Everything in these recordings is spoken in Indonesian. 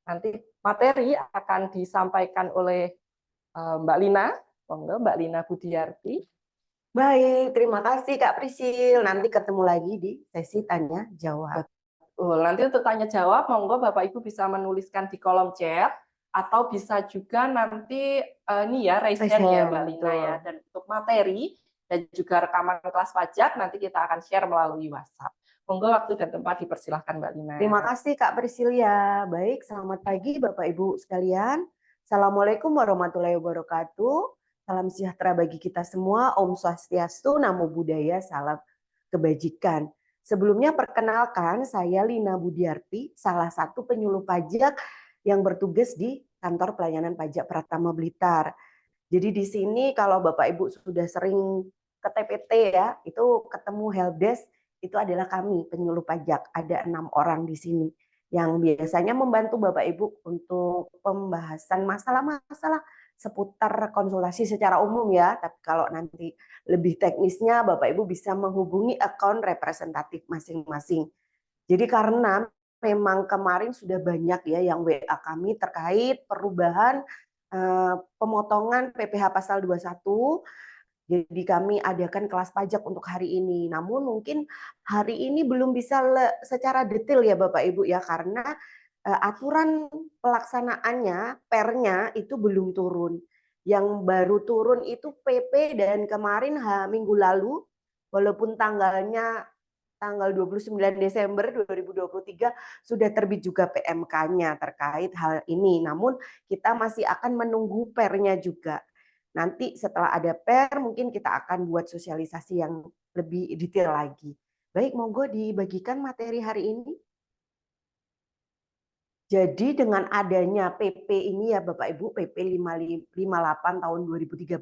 Nanti materi akan disampaikan oleh Mbak Lina. Monggo Mbak Lina Budiarti. Baik, terima kasih Kak Prisil. Nanti ketemu lagi di sesi tanya jawab. Nanti untuk tanya jawab, monggo Bapak Ibu bisa menuliskan di kolom chat atau bisa juga nanti ini ya raise hand ya Mbak Lina ya. Dan untuk materi dan juga rekaman kelas pajak nanti kita akan share melalui WhatsApp. Monggo waktu dan tempat dipersilahkan Mbak Lina. Terima kasih Kak Priscilia. Baik, selamat pagi Bapak Ibu sekalian. Assalamualaikum warahmatullahi wabarakatuh. Salam sejahtera bagi kita semua. Om Swastiastu, Namo Buddhaya, salam kebajikan. Sebelumnya perkenalkan, saya Lina Budiarti, salah satu penyuluh pajak yang bertugas di Kantor Pelayanan Pajak Pratama Blitar. Jadi di sini kalau Bapak Ibu sudah sering ke TPT ya, itu ketemu helpdesk, itu adalah kami penyuluh pajak. Ada 6 orang di sini yang biasanya membantu Bapak Ibu untuk pembahasan masalah-masalah seputar konsultasi secara umum ya. Tapi kalau nanti lebih teknisnya Bapak Ibu bisa menghubungi akun representatif masing-masing. Jadi karena memang kemarin sudah banyak ya yang WA kami terkait perubahan pemotongan PPh pasal 21. Jadi kami adakan kelas pajak untuk hari ini. Namun mungkin hari ini belum bisa secara detail ya Bapak Ibu ya, karena aturan pelaksanaannya, pernya itu belum turun. Yang baru turun itu PP dan kemarin minggu lalu, walaupun tanggalnya tanggal 29 Desember 2023 sudah terbit juga PMK-nya terkait hal ini. Namun kita masih akan menunggu pernya juga. Nanti setelah ada per mungkin kita akan buat sosialisasi yang lebih detail lagi. Baik, monggo dibagikan materi hari ini. Jadi dengan adanya PP ini ya Bapak Ibu, PP 58 tahun 2013,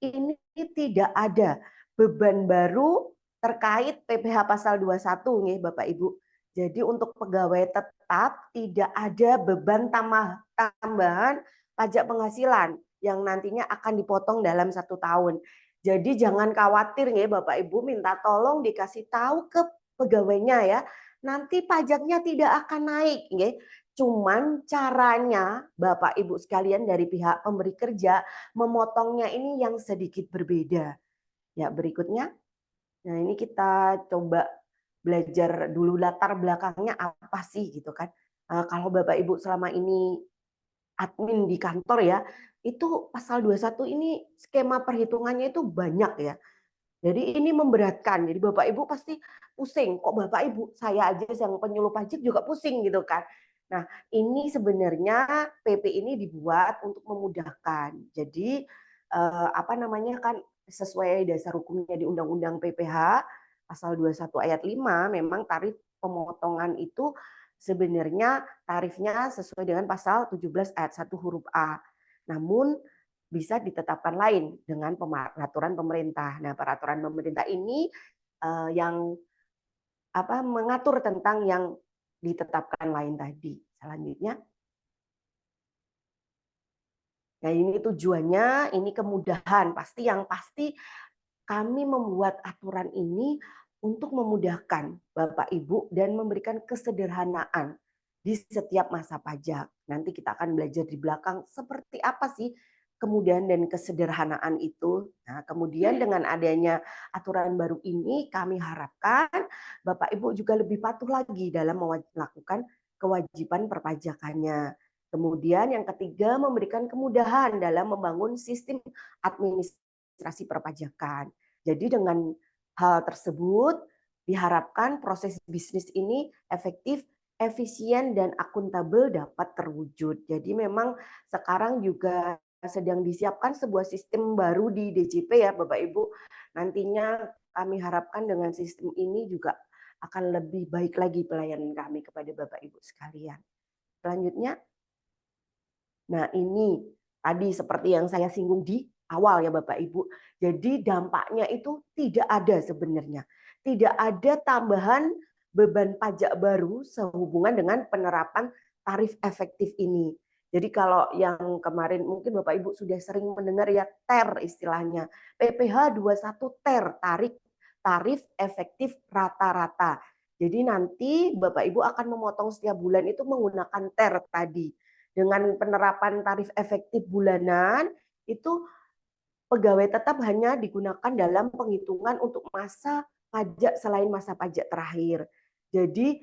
ini tidak ada beban baru terkait PPh pasal 21 nih Bapak Ibu. Jadi untuk pegawai tetap tidak ada beban tambahan pajak penghasilan yang nantinya akan dipotong dalam 1 tahun. Jadi jangan khawatir nih Bapak Ibu, minta tolong dikasih tahu ke pegawainya ya. Nanti pajaknya tidak akan naik, nggih. Cuman caranya Bapak Ibu sekalian dari pihak pemberi kerja memotongnya ini yang sedikit berbeda. Ya, berikutnya. Nah, ini kita coba belajar dulu latar belakangnya apa sih gitu kan. Kalau Bapak Ibu selama ini admin di kantor ya, itu pasal 21 ini skema perhitungannya itu banyak ya. Jadi ini memberatkan. Jadi Bapak Ibu pasti pusing. Kok Bapak Ibu, saya aja yang penyuluh pajak juga pusing gitu kan. Nah, ini sebenarnya PP ini dibuat untuk memudahkan. Jadi apa namanya kan sesuai dasar hukumnya di Undang-Undang PPh pasal 21 ayat 5 memang tarif pemotongan itu sebenarnya tarifnya sesuai dengan pasal 17 ayat 1 huruf A. Namun bisa ditetapkan lain dengan peraturan pemerintah. Nah, peraturan pemerintah ini yang mengatur tentang yang ditetapkan lain tadi. Selanjutnya. Nah, ini tujuannya, ini kemudahan. Yang pasti kami membuat aturan ini untuk memudahkan Bapak Ibu dan memberikan kesederhanaan di setiap masa pajak. Nanti kita akan belajar di belakang seperti apa sih kemudahan dan kesederhanaan itu. Nah, kemudian dengan adanya aturan baru ini kami harapkan Bapak Ibu juga lebih patuh lagi dalam melakukan kewajiban perpajakannya. Kemudian yang ketiga, memberikan kemudahan dalam membangun sistem administrasi perpajakan. Jadi dengan hal tersebut diharapkan proses bisnis ini efektif, efisien, dan akuntabel dapat terwujud. Jadi memang sekarang juga sedang disiapkan sebuah sistem baru di DJP ya Bapak Ibu. Nantinya kami harapkan dengan sistem ini juga akan lebih baik lagi pelayanan kami kepada Bapak Ibu sekalian. Selanjutnya. Nah, ini tadi seperti yang saya singgung di awal ya Bapak Ibu. Jadi dampaknya itu tidak ada sebenarnya. Tidak ada tambahan beban pajak baru sehubungan dengan penerapan tarif efektif ini. Jadi kalau yang kemarin mungkin Bapak Ibu sudah sering mendengar ya TER istilahnya. PPh 21 TER, tarif efektif rata-rata. Jadi nanti Bapak Ibu akan memotong setiap bulan itu menggunakan TER tadi. Dengan penerapan tarif efektif bulanan, itu pegawai tetap hanya digunakan dalam penghitungan untuk masa pajak selain masa pajak terakhir. Jadi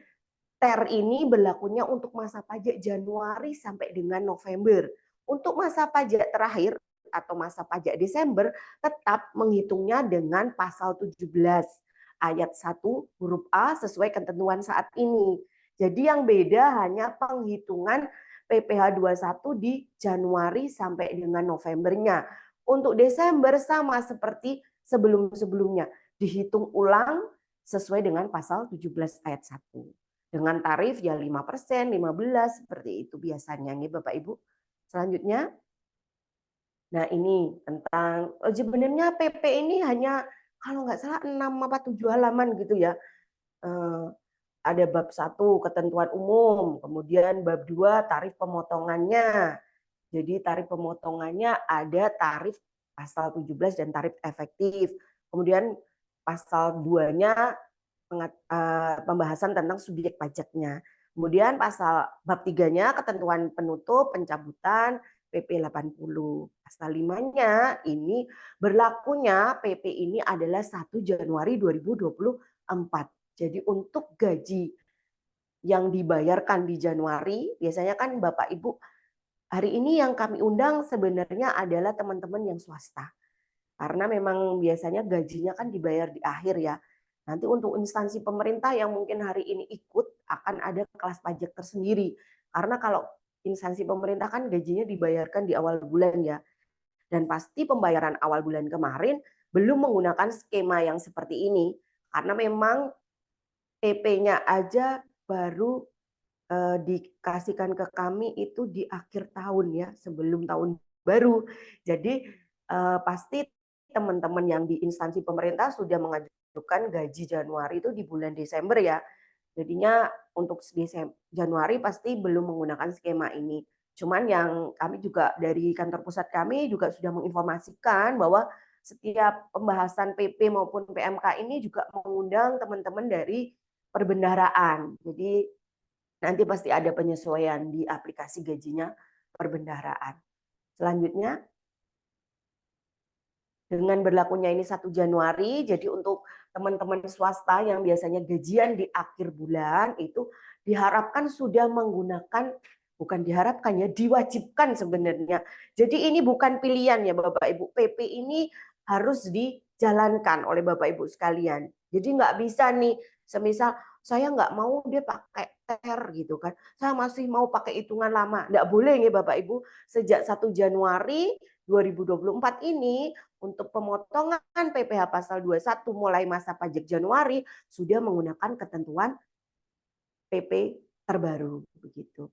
TER ini berlakunya untuk masa pajak Januari sampai dengan November. Untuk masa pajak terakhir atau masa pajak Desember tetap menghitungnya dengan pasal 17 ayat 1 huruf A sesuai ketentuan saat ini. Jadi yang beda hanya penghitungan PPh 21 di Januari sampai dengan Novembernya. Untuk Desember sama seperti sebelum-sebelumnya, dihitung ulang sesuai dengan pasal 17 ayat 1. Dengan tarif ya 5%, 15 seperti itu biasanya nih Bapak Ibu. Selanjutnya, nah ini tentang sebenarnya PP ini hanya kalau nggak salah 6 apa 7 halaman gitu ya. Ada bab 1 ketentuan umum, kemudian bab 2 tarif pemotongannya. Jadi tarif pemotongannya ada tarif pasal 17 dan tarif efektif. Kemudian pasal 2-nya pembahasan tentang subjek pajaknya. Kemudian pasal bab 3-nya ketentuan penutup, pencabutan PP 80. Pasal 5-nya ini berlakunya PP ini adalah 1 Januari 2024. Jadi untuk gaji yang dibayarkan di Januari, biasanya kan Bapak Ibu hari ini yang kami undang sebenarnya adalah teman-teman yang swasta. Karena memang biasanya gajinya kan dibayar di akhir ya. Nanti untuk instansi pemerintah yang mungkin hari ini ikut akan ada kelas pajak tersendiri. Karena kalau instansi pemerintah kan gajinya dibayarkan di awal bulan ya. Dan pasti pembayaran awal bulan kemarin belum menggunakan skema yang seperti ini. Karena memang PP-nya aja baru dikasihkan ke kami itu di akhir tahun ya, sebelum tahun baru. Jadi pasti teman-teman yang di instansi pemerintah sudah mengajukan gaji Januari itu di bulan Desember ya. Jadinya untuk Januari pasti belum menggunakan skema ini. Cuman yang kami juga dari kantor pusat kami juga sudah menginformasikan bahwa setiap pembahasan PP maupun PMK ini juga mengundang teman-teman dari perbendaharaan. Jadi nanti pasti ada penyesuaian di aplikasi gajinya perbendaharaan. Selanjutnya, dengan berlakunya ini 1 Januari, jadi untuk teman-teman swasta yang biasanya gajian di akhir bulan itu diharapkan sudah menggunakan, bukan diharapkan ya, diwajibkan sebenarnya. Jadi ini bukan pilihan ya Bapak Ibu, PP ini harus dijalankan oleh Bapak Ibu sekalian. Jadi nggak bisa nih, semisal saya nggak mau dia pakai TER gitu kan, saya masih mau pakai hitungan lama. Nggak boleh ya Bapak Ibu, sejak 1 Januari 2024 ini untuk pemotongan PPh pasal 21 mulai masa pajak Januari sudah menggunakan ketentuan PP terbaru begitu.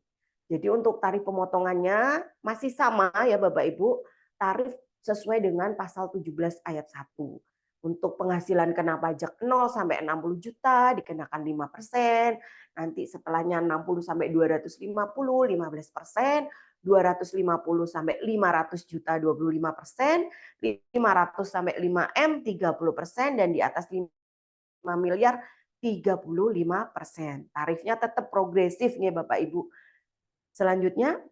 Jadi untuk tarif pemotongannya masih sama ya Bapak Ibu, tarif sesuai dengan pasal 17 ayat 1. Untuk penghasilan kena pajak 0 sampai 60 juta dikenakan 5%, nanti setelahnya 60 sampai 250 15%, 250 sampai 500 juta 25%, 500 sampai 5M 30%, dan di atas 5 miliar 35%. Tarifnya tetap progresif nih Bapak Ibu. Selanjutnya,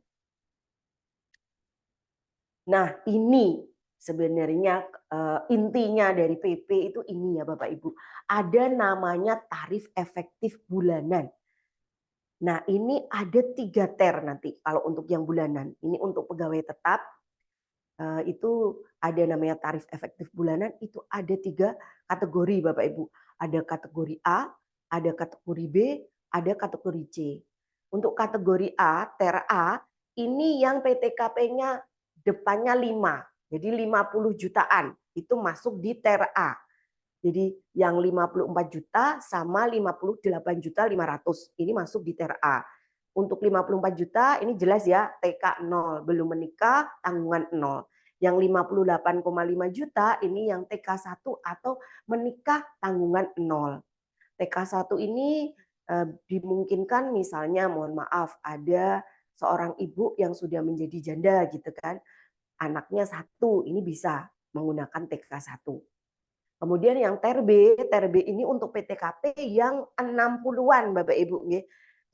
nah ini sebenarnya intinya dari PP itu ini ya Bapak Ibu. Ada namanya tarif efektif bulanan. Nah ini ada 3 TER nanti kalau untuk yang bulanan. Ini untuk pegawai tetap, itu ada namanya tarif efektif bulanan, itu ada 3 kategori Bapak Ibu. Ada kategori A, ada kategori B, ada kategori C. Untuk kategori A, TER A, ini yang PTKP-nya depannya 5, jadi 50 jutaan, itu masuk di TER A. Jadi yang 54 juta sama 58.500.000 ini masuk di TER A. Untuk 54 juta ini jelas ya TK 0, belum menikah tanggungan 0. Yang 58,5 juta ini yang TK 1 atau menikah tanggungan 0. TK 1 ini dimungkinkan misalnya mohon maaf ada seorang ibu yang sudah menjadi janda gitu kan. Anaknya 1, ini bisa menggunakan TK 1. Kemudian yang TER B ini untuk PTKP yang 60-an Bapak Ibu nggih.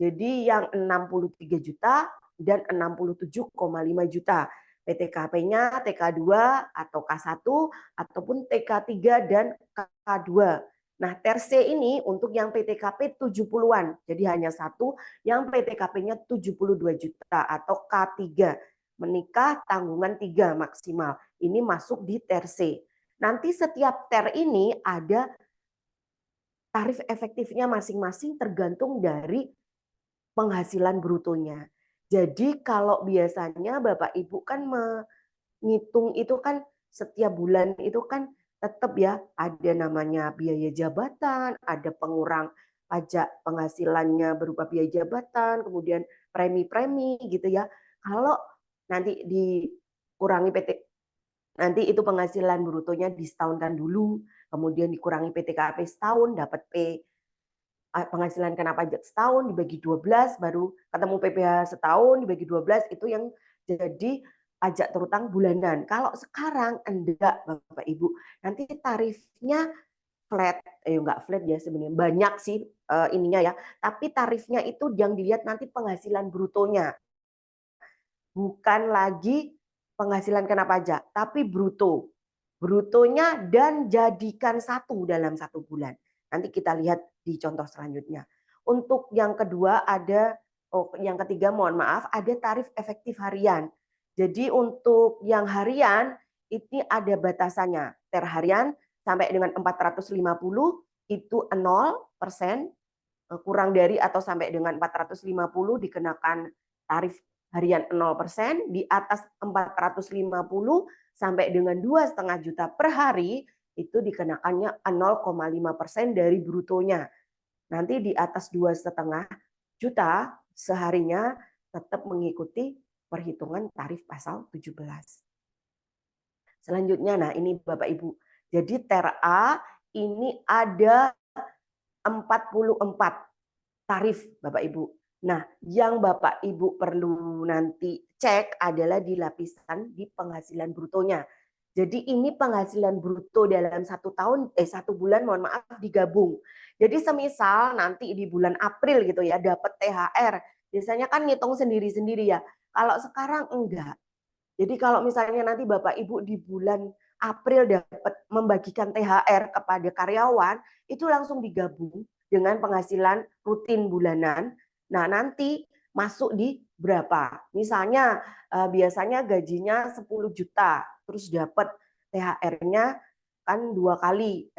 Jadi yang 63 juta dan 67,5 juta. PTKP-nya TK2 atau K1 ataupun TK3 dan K2. Nah, TER C ini untuk yang PTKP 70-an. Jadi hanya satu yang PTKP-nya 72 juta atau K3. Menikah tanggungan 3 maksimal. Ini masuk di TER C. Nanti setiap TER ini ada tarif efektifnya masing-masing tergantung dari penghasilan brutonya. Jadi kalau biasanya Bapak Ibu kan menghitung itu kan setiap bulan itu kan tetap ya ada namanya biaya jabatan, ada pengurang pajak penghasilannya berupa biaya jabatan, kemudian premi-premi gitu ya. Kalau nanti dikurangi nanti itu penghasilan brutonya disetahunkan dulu, kemudian dikurangi PTKP setahun, dapat penghasilan kena pajak setahun, dibagi 12, baru ketemu PPh setahun, dibagi 12, itu yang jadi pajak terutang bulanan. Kalau sekarang enggak Bapak Ibu, nanti tarifnya flat, enggak flat ya sebenarnya, banyak sih ininya ya, tapi tarifnya itu yang dilihat nanti penghasilan brutonya. Bukan lagi penghasilan kena pajak, tapi bruto. Brutonya dan jadikan satu dalam satu bulan. Nanti kita lihat di contoh selanjutnya. Untuk yang kedua ada, yang ketiga mohon maaf, ada tarif efektif harian. Jadi untuk yang harian ini ada batasannya. TER harian sampai dengan 450 itu 0%, kurang dari atau sampai dengan 450 dikenakan tarif harian 0%, di atas 450 sampai dengan 2,5 juta per hari itu dikenakannya 0,5% dari brutonya. Nanti di atas 2,5 juta seharinya tetap mengikuti perhitungan tarif pasal 17. Selanjutnya, nah ini Bapak Ibu. Jadi TER A ini ada 44 tarif Bapak Ibu. Nah, yang Bapak Ibu perlu nanti cek adalah di lapisan di penghasilan brutonya. Jadi ini penghasilan bruto dalam satu bulan mohon maaf digabung. Jadi semisal nanti di bulan April gitu ya dapat THR, biasanya kan ngitung sendiri-sendiri ya. Kalau sekarang enggak. Jadi kalau misalnya nanti Bapak Ibu di bulan April dapat membagikan THR kepada karyawan, itu langsung digabung dengan penghasilan rutin bulanan. Nah, nanti masuk di berapa? Misalnya biasanya gajinya 10 juta, terus dapat THR-nya kan 2 kali,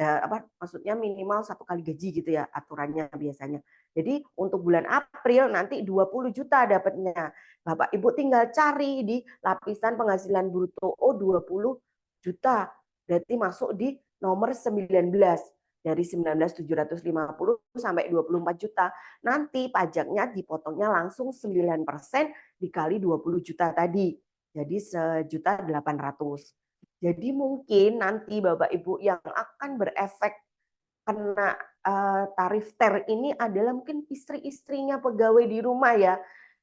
maksudnya minimal 1 kali gaji gitu ya aturannya biasanya. Jadi untuk bulan April nanti 20 juta dapatnya. Bapak Ibu tinggal cari di lapisan penghasilan bruto 20 juta. Berarti masuk di nomor 19 dari 19.750 sampai 24 juta. Nanti pajaknya dipotongnya langsung 9% dikali 20 juta tadi. Jadi 1.800.000. Jadi mungkin nanti Bapak Ibu yang akan berefek kena tarif TER ini adalah mungkin istri-istrinya pegawai di rumah ya.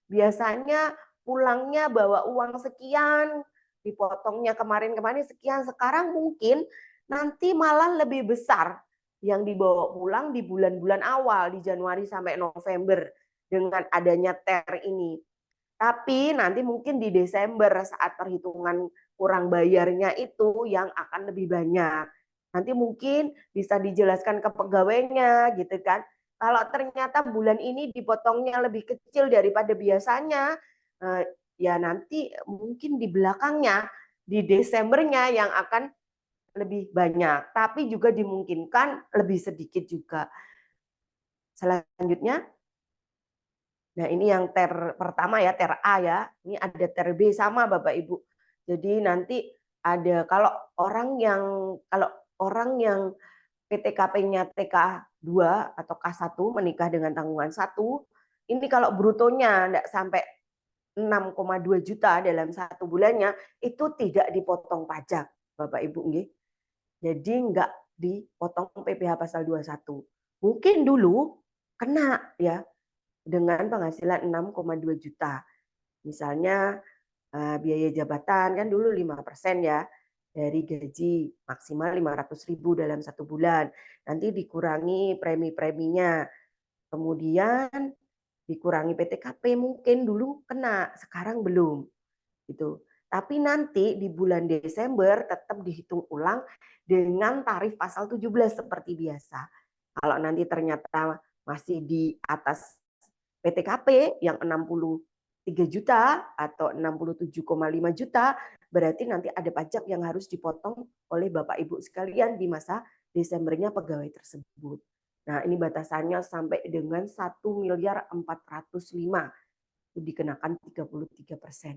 Biasanya pulangnya bawa uang sekian, dipotongnya kemarin-kemarin sekian, sekarang mungkin nanti malah lebih besar yang dibawa pulang di bulan-bulan awal, di Januari sampai November dengan adanya TER ini. Tapi nanti mungkin di Desember saat perhitungan kurang bayarnya itu yang akan lebih banyak. Nanti mungkin bisa dijelaskan ke pegawainya gitu kan. Kalau ternyata bulan ini dipotongnya lebih kecil daripada biasanya, ya nanti mungkin di belakangnya, di Desembernya yang akan lebih banyak. Tapi juga dimungkinkan lebih sedikit juga. Selanjutnya, nah ini yang TER pertama ya, TER A ya. Ini ada TER B sama Bapak Ibu. Jadi nanti ada kalau orang yang PTKP-nya TK2 atau K1 menikah dengan tanggungan 1, ini kalau brutonya enggak sampai 6,2 juta dalam satu bulannya itu tidak dipotong pajak Bapak Ibu nggih. Jadi enggak dipotong PPh pasal 21. Mungkin dulu kena ya dengan penghasilan 6,2 juta. Misalnya biaya jabatan kan dulu 5% ya. dari gaji maksimal 500.000 dalam 1 bulan. Nanti dikurangi premi-preminya. Kemudian dikurangi PTKP, mungkin dulu kena, sekarang belum. Gitu. Tapi nanti di bulan Desember tetap dihitung ulang dengan tarif pasal 17 seperti biasa. Kalau nanti ternyata masih di atas PTKP yang 63 juta atau 67,5 juta, berarti nanti ada pajak yang harus dipotong oleh Bapak Ibu sekalian di masa Desembernya pegawai tersebut. Nah, ini batasannya sampai dengan 1.405.000.000, itu dikenakan 33%.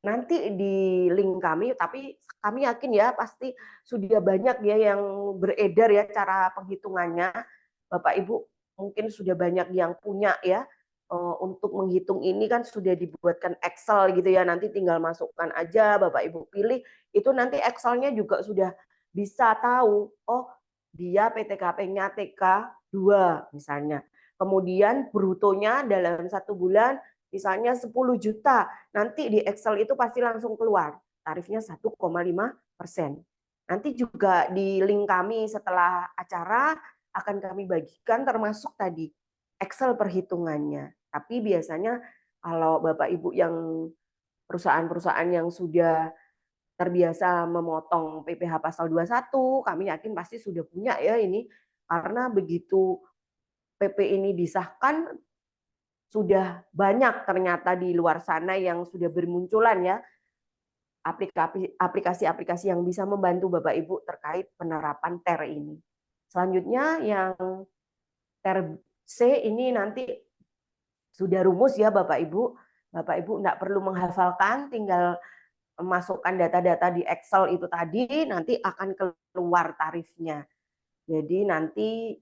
Nanti di link kami, tapi kami yakin ya pasti sudah banyak ya yang beredar ya cara penghitungannya. Bapak Ibu mungkin sudah banyak yang punya ya, untuk menghitung ini kan sudah dibuatkan Excel gitu ya, nanti tinggal masukkan aja Bapak Ibu pilih, itu nanti Excelnya juga sudah bisa tahu, oh dia PTKP-nya TK 2 misalnya. Kemudian brutonya dalam 1 bulan misalnya 10 juta, nanti di Excel itu pasti langsung keluar tarifnya 1,5%. Nanti juga di link kami setelah acara akan kami bagikan termasuk tadi Excel perhitungannya. Tapi biasanya kalau Bapak Ibu yang perusahaan-perusahaan yang sudah terbiasa memotong PPh pasal 21, kami yakin pasti sudah punya ya ini, karena begitu PP ini disahkan sudah banyak ternyata di luar sana yang sudah bermunculan ya aplikasi-aplikasi yang bisa membantu Bapak Ibu terkait penerapan TER ini. Selanjutnya yang TER C ini nanti sudah rumus ya Bapak Ibu. Bapak Ibu tidak perlu menghafalkan, tinggal masukkan data-data di Excel itu tadi, nanti akan keluar tarifnya. Jadi nanti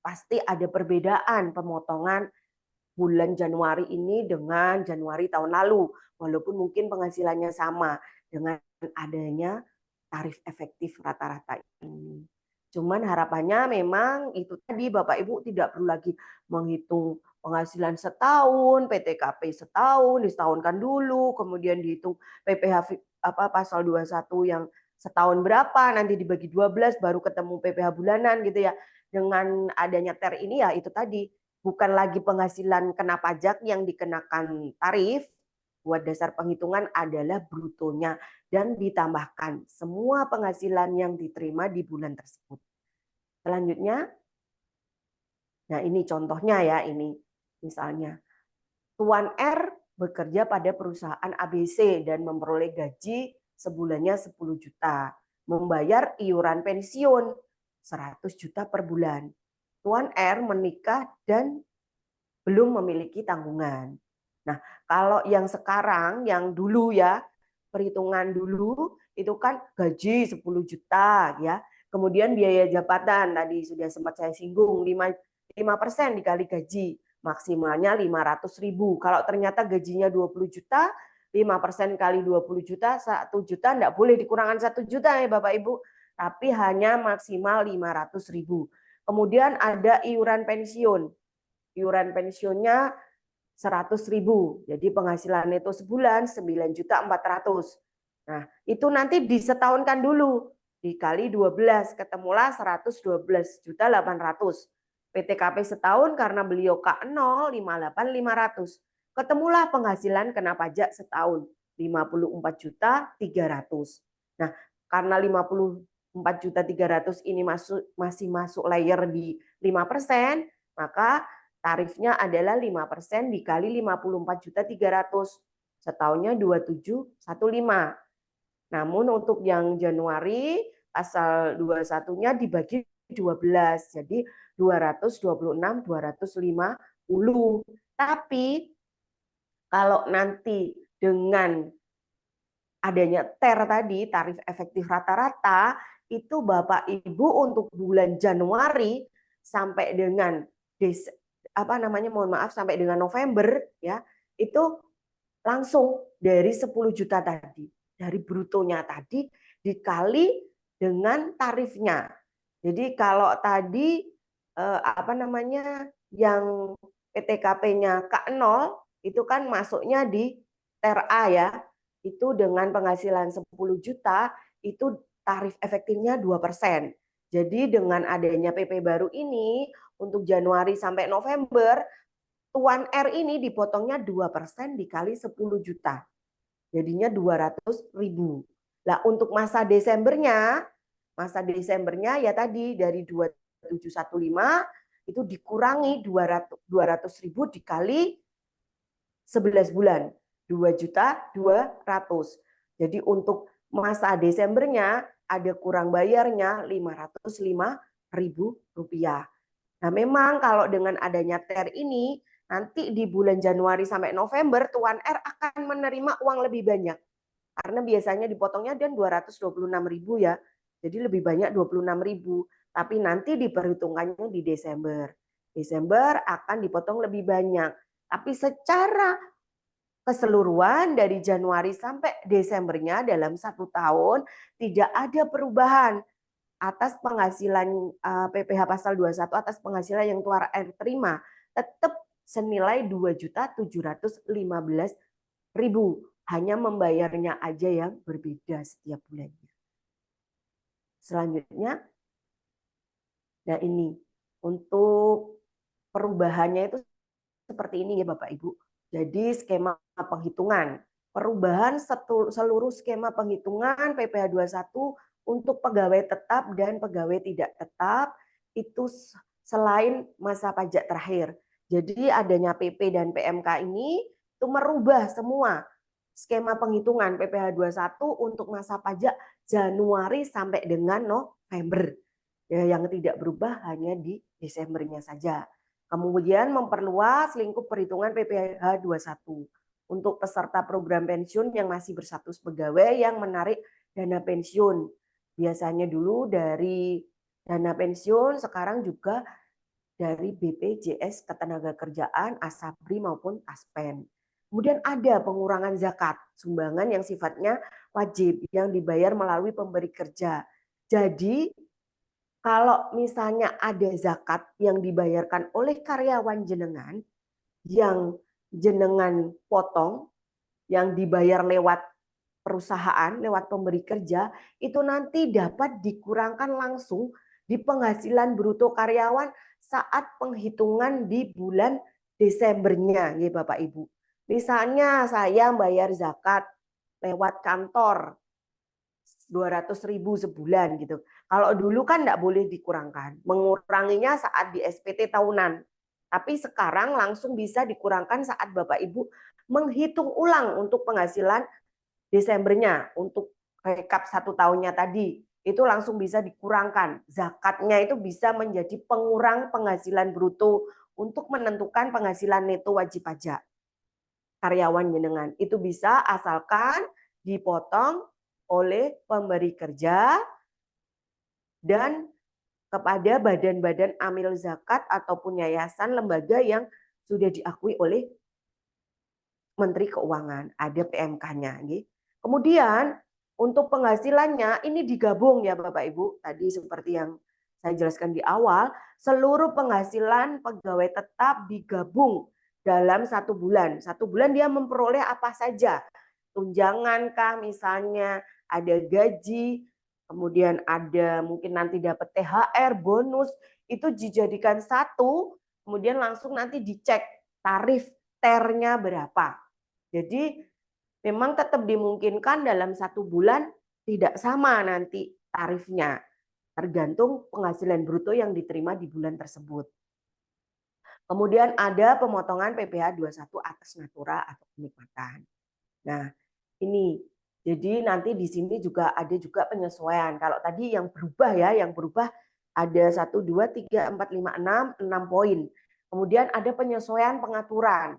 pasti ada perbedaan pemotongan bulan Januari ini dengan Januari tahun lalu, walaupun mungkin penghasilannya sama dengan adanya tarif efektif rata-rata ini. Cuman harapannya memang itu tadi Bapak Ibu tidak perlu lagi menghitung penghasilan setahun, PTKP setahun, disetahunkan dulu, kemudian dihitung PPh pasal 21 yang setahun berapa, nanti dibagi 12 baru ketemu PPh bulanan gitu ya. Dengan adanya TER ini ya itu tadi, bukan lagi penghasilan kena pajak yang dikenakan tarif, buat dasar penghitungan adalah brutonya dan ditambahkan semua penghasilan yang diterima di bulan tersebut. Selanjutnya, nah ini contohnya ya ini, misalnya Tuan R bekerja pada perusahaan ABC dan memperoleh gaji sebulannya 10 juta, membayar iuran pensiun 100 juta per bulan. Tuan R menikah dan belum memiliki tanggungan. Nah, kalau yang sekarang, yang dulu ya, perhitungan dulu itu kan gaji 10 juta ya. Kemudian biaya jabatan tadi sudah sempat saya singgung 5% dikali gaji, maksimalnya 500.000. Kalau ternyata gajinya 20 juta, 5% kali 20 juta, 1 juta enggak boleh dikurangan 1 juta ya Bapak Ibu, tapi hanya maksimal 500.000. Kemudian ada iuran pensiun. Iuran pensiunnya 100.000. Jadi penghasilan itu sebulan 9.400.000. Nah, itu nanti disetahunkan dulu. Dikali 12, ketemulah 112.800.000. PTKP setahun karena beliau K0, 58.500. Ketemulah penghasilan kena pajak setahun, 54.300.000. Nah, karena 54.300.000 ini masih masuk layer di 5%, maka tarifnya adalah 5% dikali 54.300.000. Setahunnya 2715. Namun untuk yang Januari pasal 21-nya dibagi 12. Jadi 226.250. Tapi kalau nanti dengan adanya TER tadi, tarif efektif rata-rata, itu Bapak Ibu untuk bulan Januari sampai dengan sampai dengan November ya, itu langsung dari 10 juta tadi, dari brutonya tadi dikali dengan tarifnya. Jadi kalau tadi yang PTKP-nya K0 itu kan masuknya di TER A ya, itu dengan penghasilan 10 juta itu tarif efektifnya 2%. Jadi dengan adanya PP baru ini untuk Januari sampai November, Tuan R ini dipotongnya 2% dikali 10 juta. Jadinya 200.000. Nah, untuk masa Desembernya ya tadi dari 2715 itu dikurangi 200.000 dikali 11 bulan, 2.200.000. Jadi untuk masa Desembernya ada kurang bayarnya 505.000 rupiah. Nah, memang kalau dengan adanya TER ini, nanti di bulan Januari sampai November, Tuan R akan menerima uang lebih banyak. Karena biasanya dipotongnya dan 226.000 ya. Jadi lebih banyak 26.000. Tapi nanti diperhitungkannya di Desember. Desember akan dipotong lebih banyak. Tapi secara keseluruhan dari Januari sampai Desembernya dalam 1 tahun tidak ada perubahan atas penghasilan PPh pasal 21 atas penghasilan yang Tuan R terima tetap senilai 2.715.000, hanya membayarnya aja yang berbeda setiap bulannya. Selanjutnya, nah ini untuk perubahannya itu seperti ini ya Bapak Ibu. Jadi skema penghitungan, perubahan seluruh skema penghitungan PPh 21 untuk pegawai tetap dan pegawai tidak tetap itu selain masa pajak terakhir. Jadi adanya PP dan PMK ini itu merubah semua skema penghitungan PPh 21 untuk masa pajak Januari sampai dengan November. Ya, yang tidak berubah hanya di Desembernya saja. Kemudian memperluas lingkup perhitungan PPh 21 untuk peserta program pensiun yang masih berstatus pegawai yang menarik dana pensiun. Biasanya dulu dari dana pensiun, sekarang juga dari BPJS Ketenagakerjaan, Asabri maupun Taspen. Kemudian ada pengurangan zakat, sumbangan yang sifatnya wajib yang dibayar melalui pemberi kerja. Jadi kalau misalnya ada zakat yang dibayarkan oleh karyawan jenengan, yang jenengan potong, yang dibayar lewat perusahaan, lewat pemberi kerja, itu nanti dapat dikurangkan langsung di penghasilan bruto karyawan saat penghitungan di bulan Desembernya, ya Bapak Ibu. Misalnya saya bayar zakat lewat kantor 200.000 sebulan gitu. Kalau dulu kan enggak boleh dikurangkan. Menguranginya saat di SPT tahunan. Tapi sekarang langsung bisa dikurangkan saat Bapak Ibu menghitung ulang untuk penghasilan Desembernya, untuk rekap 1 tahunnya tadi. Itu langsung bisa dikurangkan. Zakatnya itu bisa menjadi pengurang penghasilan bruto untuk menentukan penghasilan neto wajib pajak karyawan jenengan. Itu bisa asalkan dipotong oleh pemberi kerja dan kepada badan-badan amil zakat ataupun yayasan lembaga yang sudah diakui oleh Menteri Keuangan, ada PMK-nya. Kemudian untuk penghasilannya ini digabung ya Bapak Ibu, tadi seperti yang saya jelaskan di awal, seluruh penghasilan pegawai tetap digabung dalam 1 bulan. 1 bulan dia memperoleh apa saja, tunjangan kah misalnya, ada gaji, kemudian ada mungkin nanti dapat THR, bonus, itu dijadikan satu, kemudian langsung nanti dicek tarif TER-nya berapa. Jadi memang tetap dimungkinkan dalam 1 bulan tidak sama nanti tarifnya, tergantung penghasilan bruto yang diterima di bulan tersebut. Kemudian ada pemotongan PPh 21 atas natura atau kenikmatan. Nah, ini jadi nanti di sini juga ada juga penyesuaian. Kalau tadi yang berubah ya, yang berubah ada 1, 2, 3, 4, 5, 6 poin. Kemudian ada penyesuaian pengaturan.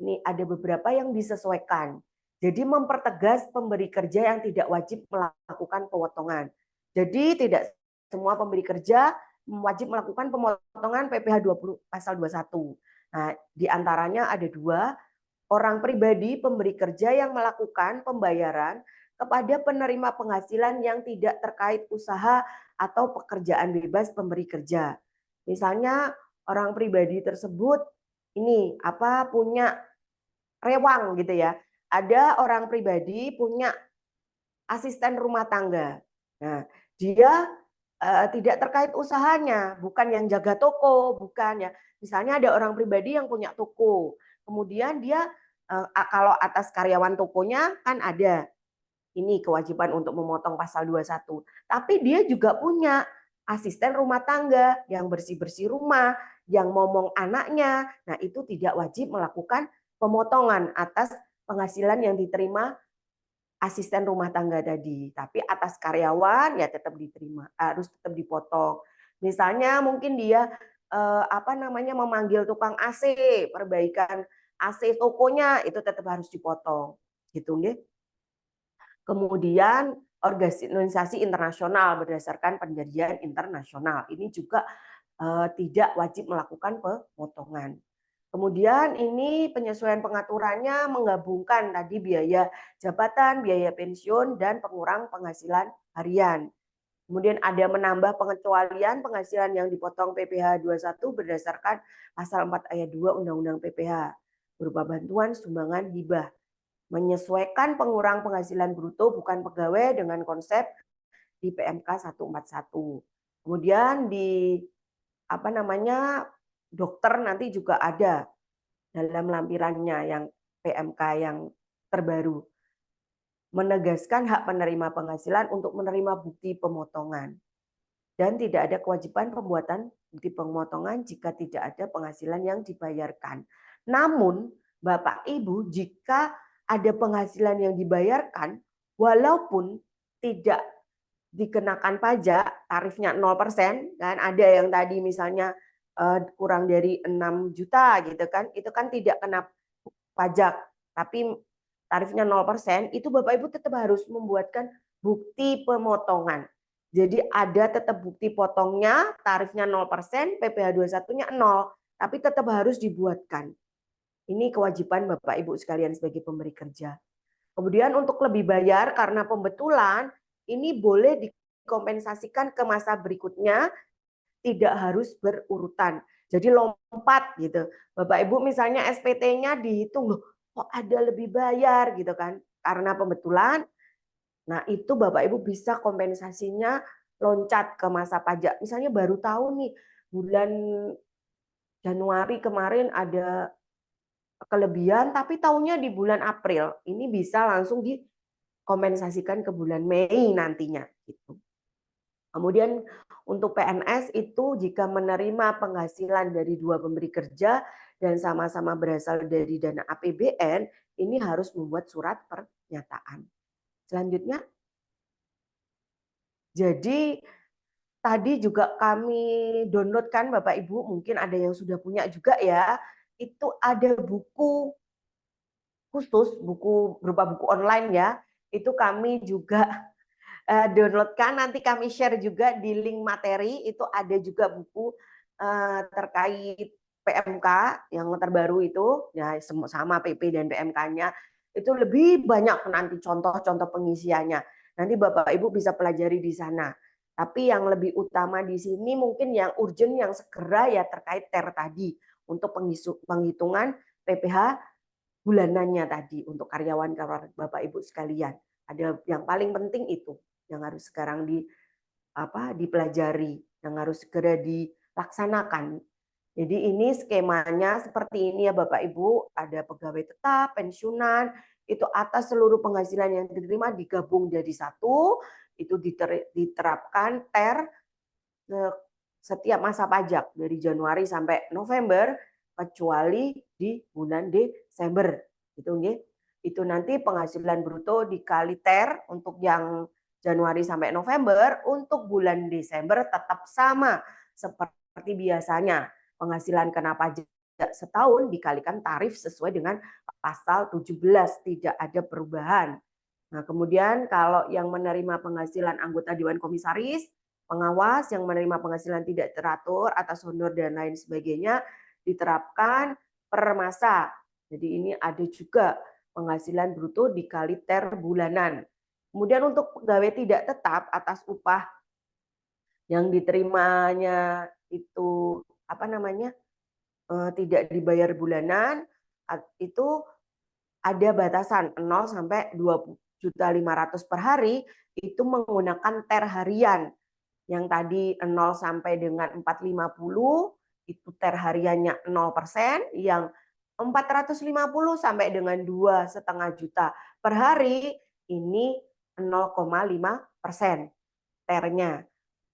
Ini ada beberapa yang disesuaikan. Jadi mempertegas pemberi kerja yang tidak wajib melakukan pemotongan. Jadi tidak semua pemberi kerja wajib melakukan pemotongan PPh 20 pasal 21. Nah, di antaranya ada 2, orang pribadi pemberi kerja yang melakukan pembayaran kepada penerima penghasilan yang tidak terkait usaha atau pekerjaan bebas pemberi kerja. Misalnya orang pribadi tersebut ini punya rewang gitu ya. Ada orang pribadi punya asisten rumah tangga. Nah, dia tidak terkait usahanya, bukan yang jaga toko, bukan ya. Misalnya ada orang pribadi yang punya toko, kemudian dia kalau atas karyawan tokonya kan ada ini kewajiban untuk memotong pasal 21. Tapi dia juga punya asisten rumah tangga yang bersih-bersih rumah, yang momong anaknya. Nah, itu tidak wajib melakukan pemotongan atas penghasilan yang diterima asisten rumah tangga tadi. Tapi atas karyawan ya tetap diterima, harus tetap dipotong. Misalnya mungkin dia memanggil tukang AC, perbaikan AC tokonya itu tetap harus dipotong. Gitu nggih. Kemudian organisasi internasional berdasarkan perjanjian internasional. Ini juga tidak wajib melakukan pemotongan. Kemudian ini penyesuaian pengaturannya menggabungkan tadi biaya jabatan, biaya pensiun, dan pengurang penghasilan harian. Kemudian ada menambah pengecualian penghasilan yang dipotong PPh 21 berdasarkan pasal 4 ayat 2 Undang-Undang PPh berupa bantuan, sumbangan, hibah. Menyesuaikan pengurang penghasilan bruto bukan pegawai dengan konsep di PMK 141. Kemudian di dokter nanti juga ada dalam lampirannya yang PMK yang terbaru. Menegaskan hak penerima penghasilan untuk menerima bukti pemotongan. Dan tidak ada kewajiban pembuatan bukti pemotongan jika tidak ada penghasilan yang dibayarkan. Namun, Bapak Ibu, jika ada penghasilan yang dibayarkan, walaupun tidak dikenakan pajak, tarifnya 0%, kan ada yang tadi misalnya kurang dari 6 juta gitu kan, itu kan tidak kena pajak, tapi tarifnya 0%, itu Bapak Ibu tetap harus membuatkan bukti pemotongan. Jadi ada tetap bukti potongnya, tarifnya 0%, PPh 21-nya 0, tapi tetap harus dibuatkan. Ini kewajiban Bapak Ibu sekalian sebagai pemberi kerja. Kemudian untuk lebih bayar karena pembetulan, ini boleh dikompensasikan ke masa berikutnya, tidak harus berurutan. Jadi lompat gitu. Bapak Ibu misalnya SPT-nya dihitung, loh kok ada lebih bayar gitu kan. Karena pembetulan, nah itu Bapak Ibu bisa kompensasinya loncat ke masa pajak. Misalnya baru tahu nih bulan Januari kemarin ada kelebihan, tapi tahunya di bulan April. Ini bisa langsung dikompensasikan ke bulan Mei nantinya. Gitu. Kemudian untuk PNS itu jika menerima penghasilan dari dua pemberi kerja dan sama-sama berasal dari dana APBN, ini harus membuat surat pernyataan. Selanjutnya, jadi tadi juga kami downloadkan Bapak Ibu, mungkin ada yang sudah punya juga ya, itu ada buku khusus, buku berupa buku online ya, itu kami juga downloadkan, nanti kami share juga di link materi, itu ada juga buku terkait PMK yang terbaru itu, ya sama PP dan PMK-nya, itu lebih banyak nanti contoh-contoh pengisiannya. Nanti Bapak Ibu bisa pelajari di sana. Tapi yang lebih utama di sini mungkin yang urgent, yang segera ya terkait TER tadi, untuk penghitungan PPh bulanannya tadi untuk karyawan Bapak Ibu sekalian. Ada yang paling penting itu yang harus sekarang dipelajari, yang harus segera dilaksanakan. Jadi ini skemanya seperti ini ya Bapak Ibu, ada pegawai tetap, pensiunan, itu atas seluruh penghasilan yang diterima digabung jadi satu, itu diterapkan TER setiap masa pajak dari Januari sampai November, kecuali di bulan Desember. Itu nanti penghasilan bruto dikali TER untuk yang Januari sampai November, untuk bulan Desember tetap sama seperti biasanya. Penghasilan kena pajak setahun dikalikan tarif sesuai dengan pasal 17, tidak ada perubahan. Nah, kemudian kalau yang menerima penghasilan anggota Dewan Komisaris, pengawas yang menerima penghasilan tidak teratur atas honor dan lain sebagainya diterapkan per masa. Jadi ini ada juga penghasilan bruto dikali TER bulanan. Kemudian untuk pegawai tidak tetap atas upah yang diterimanya itu tidak dibayar bulanan, itu ada batasan 0 sampai 20.500.000 per hari, itu menggunakan TER harian. Yang tadi 0 sampai dengan 450 itu TER hariannya 0%, yang 450 sampai dengan 2,5 juta per hari ini 0,5% TER-nya.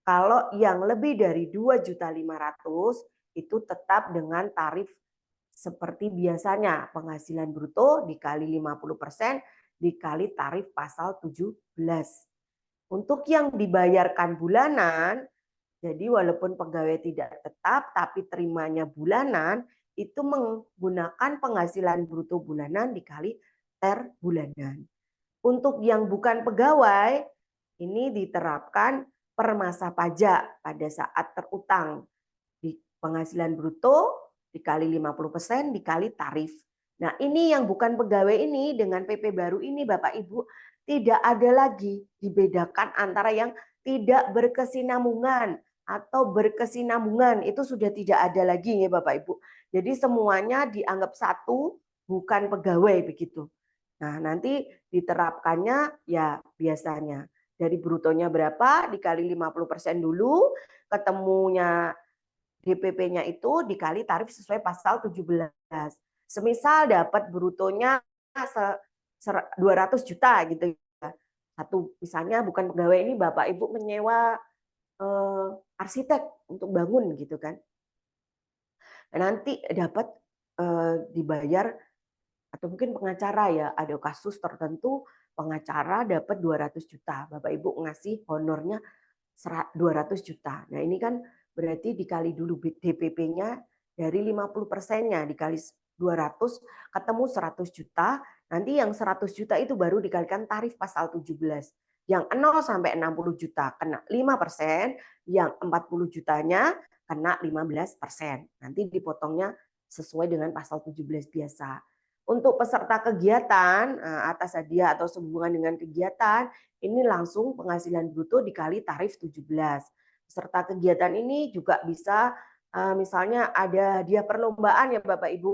Kalau yang lebih dari 2.500.000 itu tetap dengan tarif seperti biasanya, penghasilan bruto dikali 50% dikali tarif pasal 17. Untuk yang dibayarkan bulanan, jadi walaupun pegawai tidak tetap tapi terimanya bulanan, itu menggunakan penghasilan bruto bulanan dikali TER bulanan. Untuk yang bukan pegawai, ini diterapkan per masa pajak pada saat terutang. Di penghasilan bruto dikali 50% dikali tarif. Nah, ini yang bukan pegawai ini dengan PP baru ini Bapak Ibu tidak ada lagi dibedakan antara yang tidak berkesinambungan atau berkesinambungan, itu sudah tidak ada lagi ya Bapak Ibu. Jadi semuanya dianggap satu, bukan pegawai begitu. Nah, nanti diterapkannya ya biasanya dari brutonya berapa dikali 50% dulu, ketemunya DPP-nya itu dikali tarif sesuai pasal 17. Semisal dapat brutonya 200 juta gitu ya. Satu misalnya bukan pegawai ini Bapak Ibu menyewa arsitek untuk bangun gitu kan. Nanti dapat dibayar atau mungkin pengacara ya, ada kasus tertentu pengacara dapat 200 juta. Bapak Ibu ngasih honornya 200 juta. Nah, ini kan berarti dikali dulu DPP-nya dari 50%-nya dikali 200 ketemu 100 juta. Nanti yang 100 juta itu baru dikalikan tarif pasal 17. Yang 0 sampai 60 juta kena 5%, yang 40 jutanya kena 15%. Nanti dipotongnya sesuai dengan pasal 17 biasa. Untuk peserta kegiatan atas hadiah atau sehubungan dengan kegiatan, ini langsung penghasilan bruto dikali tarif 17. Peserta kegiatan ini juga bisa misalnya ada hadiah perlombaan ya Bapak Ibu.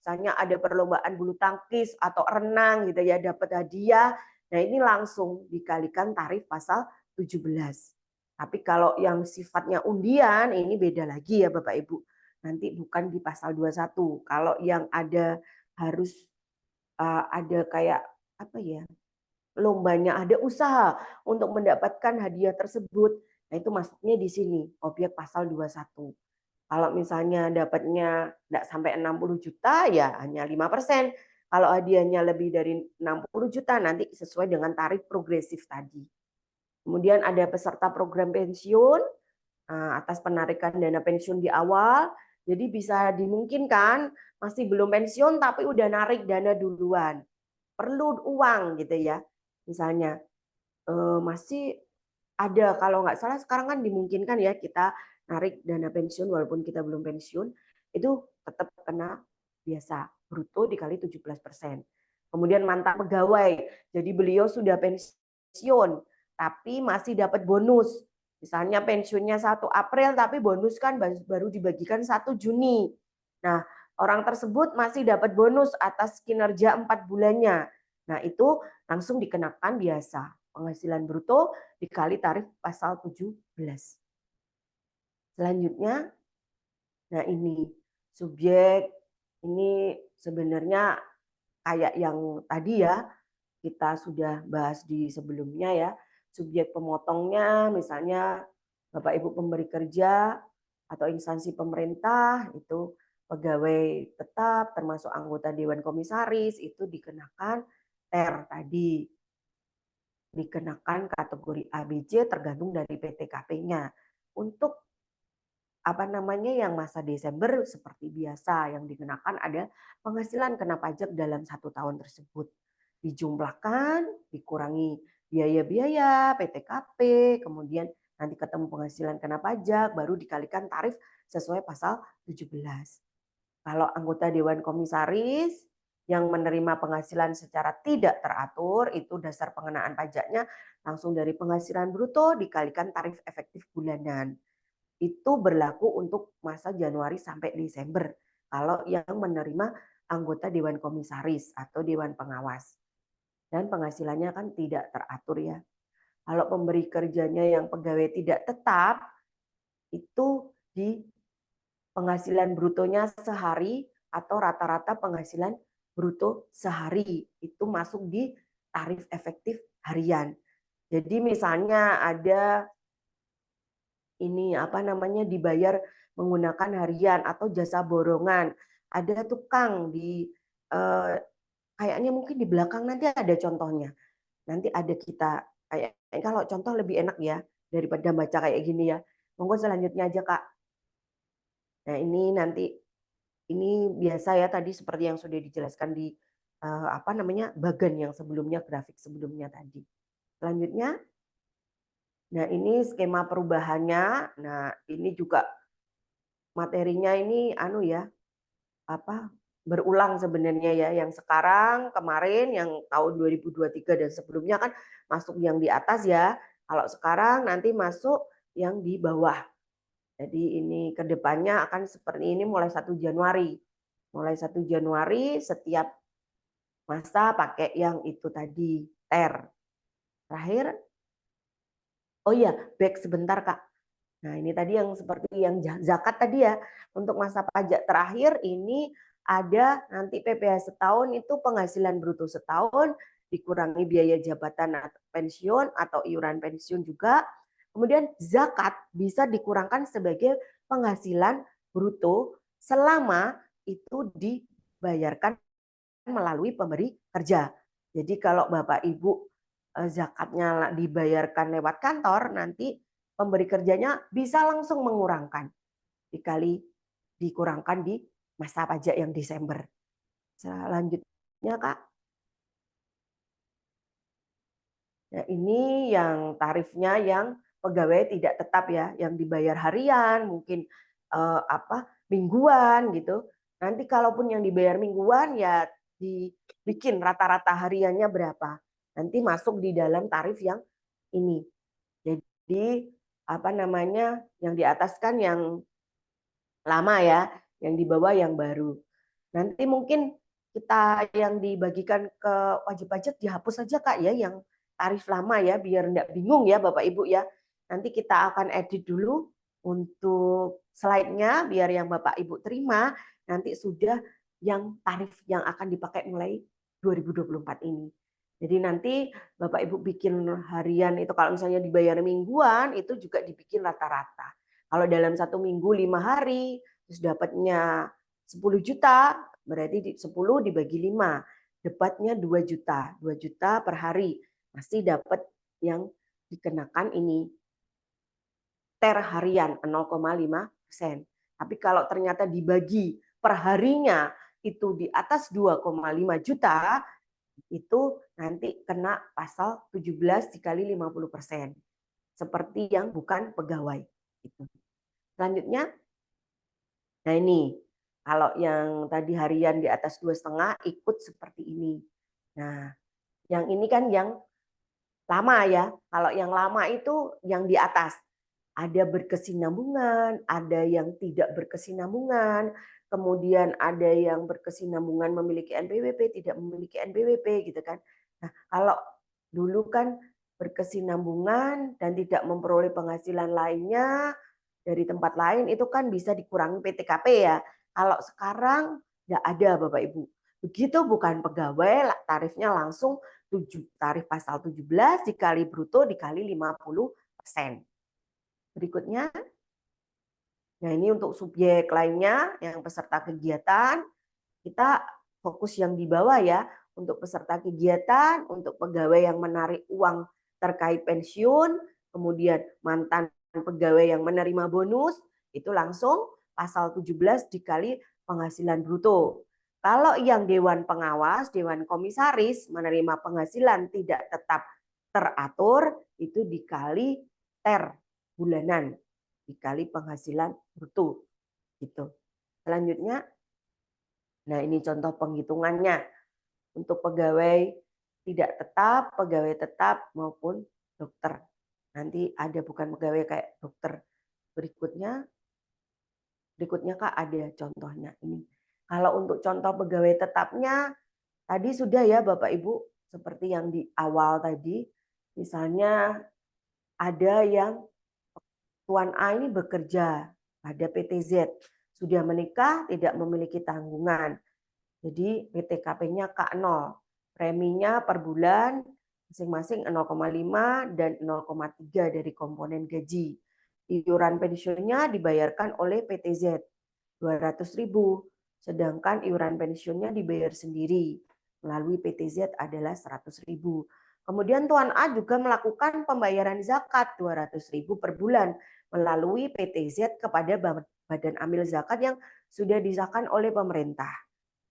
Misalnya ada perlombaan bulu tangkis atau renang gitu ya, dapat hadiah. Nah, ini langsung dikalikan tarif pasal 17. Tapi kalau yang sifatnya undian ini beda lagi ya Bapak Ibu. Nanti bukan di pasal 21. Kalau yang ada harus ada kayak apa ya, lombanya, ada usaha untuk mendapatkan hadiah tersebut. Nah, itu masuknya di sini, objek pasal 21. Kalau misalnya dapatnya enggak sampai 60 juta ya hanya 5%. Kalau hadiahnya lebih dari 60 juta nanti sesuai dengan tarif progresif tadi. Kemudian ada peserta program pensiun atas penarikan dana pensiun di awal. Jadi bisa dimungkinkan masih belum pensiun tapi udah narik dana duluan. Perlu uang gitu ya. Misalnya masih ada, kalau nggak salah sekarang kan dimungkinkan ya kita narik dana pensiun walaupun kita belum pensiun, itu tetap kena biasa, bruto dikali 17%. Kemudian mantan pegawai, jadi beliau sudah pensiun tapi masih dapat bonus. Misalnya pensiunnya 1 April tapi bonus kan baru dibagikan 1 Juni. Nah, orang tersebut masih dapat bonus atas kinerja 4 bulannya. Nah, itu langsung dikenakan biasa. Penghasilan bruto dikali tarif pasal 17. Selanjutnya, nah ini subjek, ini sebenarnya kayak yang tadi ya, kita sudah bahas di sebelumnya ya. Subjek pemotongnya misalnya Bapak Ibu pemberi kerja atau instansi pemerintah, itu pegawai tetap termasuk anggota Dewan Komisaris itu dikenakan TER tadi. Dikenakan kategori A, B, C tergantung dari PTKP-nya. Untuk apa namanya yang masa Desember seperti biasa yang dikenakan ada penghasilan kena pajak dalam 1 tahun tersebut. Dijumlahkan, dikurangi biaya-biaya, PTKP, kemudian nanti ketemu penghasilan kena pajak, baru dikalikan tarif sesuai pasal 17. Kalau anggota Dewan Komisaris yang menerima penghasilan secara tidak teratur, itu dasar pengenaan pajaknya langsung dari penghasilan bruto dikalikan tarif efektif bulanan. Itu berlaku untuk masa Januari sampai Desember. Kalau yang menerima anggota Dewan Komisaris atau Dewan Pengawas. Dan penghasilannya kan tidak teratur ya. Kalau pemberi kerjanya yang pegawai tidak tetap, itu di penghasilan brutonya sehari atau rata-rata penghasilan bruto sehari. Itu masuk di tarif efektif harian. Jadi misalnya ada ini apa namanya dibayar menggunakan harian atau jasa borongan. Ada tukang di kayaknya mungkin di belakang nanti ada contohnya. Nanti ada kita kayak kalau contoh lebih enak ya daripada baca kayak gini ya. Monggo selanjutnya aja Kak. Nah ini nanti ini biasa ya tadi seperti yang sudah dijelaskan di apa namanya bagan yang sebelumnya grafik sebelumnya tadi. Selanjutnya, nah ini skema perubahannya. Nah ini juga materinya ini anu ya apa berulang sebenarnya ya yang sekarang kemarin yang tahun 2023 dan sebelumnya kan masuk yang di atas ya. Kalau sekarang nanti masuk yang di bawah. Jadi ini kedepannya akan seperti ini mulai 1 Januari. Mulai 1 Januari setiap masa pakai yang itu tadi TER. Terakhir, oh iya, back sebentar Kak. Nah, ini tadi yang seperti yang zakat tadi ya. Untuk masa pajak terakhir ini ada nanti PPh setahun itu penghasilan bruto setahun dikurangi biaya jabatan atau pensiun atau iuran pensiun juga. Kemudian zakat bisa dikurangkan sebagai penghasilan bruto selama itu dibayarkan melalui pemberi kerja. Jadi kalau Bapak Ibu zakatnya dibayarkan lewat kantor, nanti pemberi kerjanya bisa langsung mengurangkan dikali dikurangkan di masa pajak yang Desember. Selanjutnya Kak, nah, ini yang tarifnya yang pegawai tidak tetap ya, yang dibayar harian, mungkin mingguan gitu. Nanti kalaupun yang dibayar mingguan ya dibikin rata-rata hariannya berapa. Nanti masuk di dalam tarif yang ini. Jadi apa namanya yang di atas kan yang lama ya, yang di bawah yang baru. Nanti mungkin kita yang dibagikan ke wajib pajak dihapus saja Kak ya yang tarif lama ya biar enggak bingung ya Bapak Ibu ya. Nanti kita akan edit dulu untuk slide-nya biar yang Bapak Ibu terima nanti sudah yang tarif yang akan dipakai mulai 2024 ini. Jadi nanti Bapak Ibu bikin harian itu kalau misalnya dibayar mingguan itu juga dibikin rata-rata. Kalau dalam 1 minggu 5 hari terus dapatnya 10 juta, berarti 10 dibagi 5. Dapatnya 2 juta. 2 juta per hari. Masih dapat yang dikenakan ini TER harian 0,5%. Tapi kalau ternyata dibagi per harinya itu di atas 2,5 juta, itu nanti kena pasal 17 dikali 50%. Seperti yang bukan pegawai. Selanjutnya, nah ini kalau yang tadi harian di atas 2,5 ikut seperti ini. Nah, yang ini kan yang lama ya. Kalau yang lama itu yang di atas. Ada berkesinambungan, ada yang tidak berkesinambungan, kemudian ada yang berkesinambungan memiliki NPWP, tidak memiliki NPWP gitu kan. Nah, kalau dulu kan berkesinambungan dan tidak memperoleh penghasilan lainnya dari tempat lain itu kan bisa dikurangi PTKP ya. Kalau sekarang nggak ada Bapak Ibu. Begitu bukan pegawai, tarifnya langsung tarif pasal 17 dikali bruto dikali 50%. Berikutnya, nah ini untuk subjek lainnya yang peserta kegiatan, kita fokus yang di bawah ya, untuk peserta kegiatan, untuk pegawai yang menarik uang terkait pensiun, kemudian mantan pegawai yang menerima bonus, itu langsung pasal 17 dikali penghasilan bruto. Kalau yang Dewan Pengawas, Dewan Komisaris menerima penghasilan tidak tetap teratur, itu dikali TER bulanan dikali penghasilan bruto gitu. Selanjutnya, nah ini contoh penghitungannya untuk pegawai tidak tetap, pegawai tetap maupun dokter. Nanti ada bukan pegawai kayak dokter. Berikutnya Kak ada contohnya ini. Kalau untuk contoh pegawai tetapnya tadi sudah ya Bapak Ibu, seperti yang di awal tadi, misalnya ada yang Tuan A ini bekerja pada PTZ, sudah menikah, tidak memiliki tanggungan. Jadi PTKP-nya K0. Preminya per bulan masing-masing 0,5 dan 0,3 dari komponen gaji. Iuran pensiunnya dibayarkan oleh PTZ 200.000, sedangkan iuran pensiunnya dibayar sendiri melalui PTZ adalah 100.000. Kemudian Tuan A juga melakukan pembayaran zakat 200.000 per bulan melalui PTZ kepada Badan Amil Zakat yang sudah disahkan oleh pemerintah.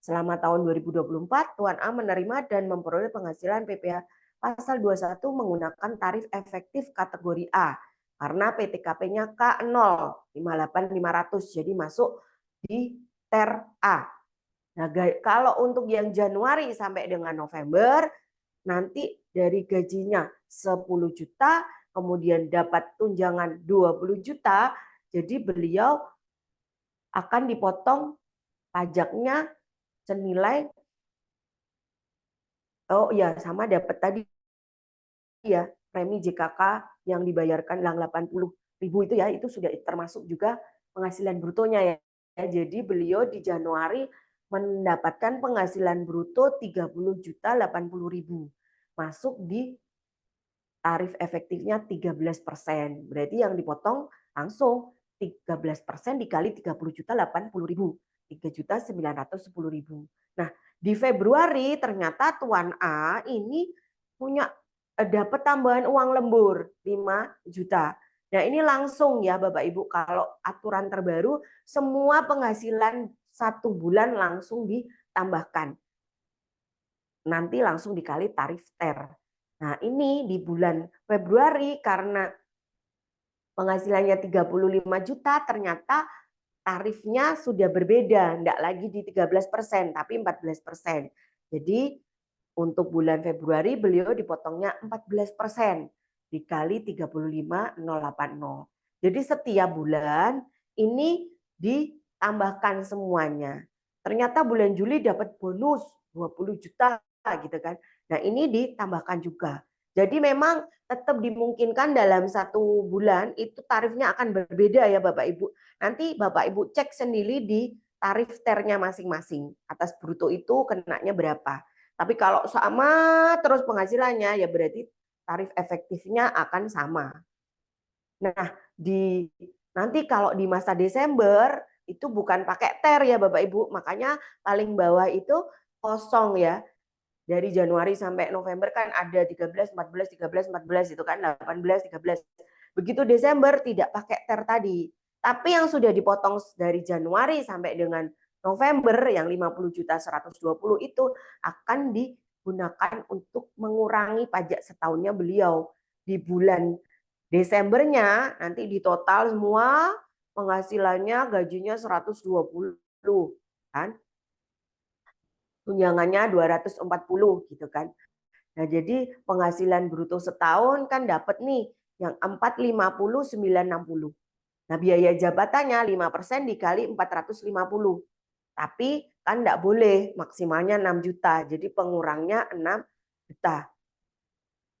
Selama tahun 2024, Tuan A menerima dan memperoleh penghasilan PPh pasal 21 menggunakan tarif efektif kategori A karena PTKP-nya K0 58500, jadi masuk di ter A. Nah, kalau untuk yang Januari sampai dengan November, nanti dari gajinya 10 juta, kemudian dapat tunjangan 20 juta, jadi beliau akan dipotong pajaknya senilai, oh ya sama dapat tadi ya, premi JKK yang dibayarkan 80.000 itu ya, itu sudah termasuk juga penghasilan brutonya ya. Jadi beliau di Januari mendapatkan penghasilan bruto 30.080.000, masuk di tarif efektifnya 13%. Berarti yang dipotong langsung 13% dikali 30.080.000, 3.910.000. Nah, di Februari ternyata Tuan A ini punya dapat tambahan uang lembur 5 juta. Nah, ini langsung ya Bapak Ibu, kalau aturan terbaru semua penghasilan 1 bulan langsung ditambahkan. Nanti langsung dikali tarif TER. Nah, ini di bulan Februari karena penghasilannya 35 juta, ternyata tarifnya sudah berbeda, tidak lagi di 13%, tapi 14%. Jadi untuk bulan Februari beliau dipotongnya 14% dikali 35.080. Jadi setiap bulan ini ditambahkan semuanya. Ternyata bulan Juli dapat bonus 20 juta gitu kan. Nah, ini ditambahkan juga. Jadi memang tetap dimungkinkan dalam 1 bulan itu tarifnya akan berbeda ya Bapak Ibu. Nanti Bapak Ibu cek sendiri di tarif ternya masing-masing. Atas bruto itu kenanya berapa. Tapi kalau sama terus penghasilannya ya berarti tarif efektifnya akan sama. Nah, nanti kalau di masa Desember itu bukan pakai TER ya Bapak Ibu, makanya paling bawah itu kosong ya. Dari Januari sampai November kan ada 13, 14, 13, 14 itu kan 18, 13. Begitu Desember tidak pakai TER tadi. Tapi yang sudah dipotong dari Januari sampai dengan November yang 50 juta 120 itu akan digunakan untuk mengurangi pajak setahunnya beliau. Di bulan Desembernya nanti di total semua penghasilannya gajinya 120 kan. Tunjangannya 240 gitu kan. Nah, jadi penghasilan bruto setahun kan dapat nih yang 450 960. Nah, biaya jabatannya 5% dikali 450. Tapi kan enggak boleh maksimalnya 6 juta. Jadi pengurangnya 6 juta.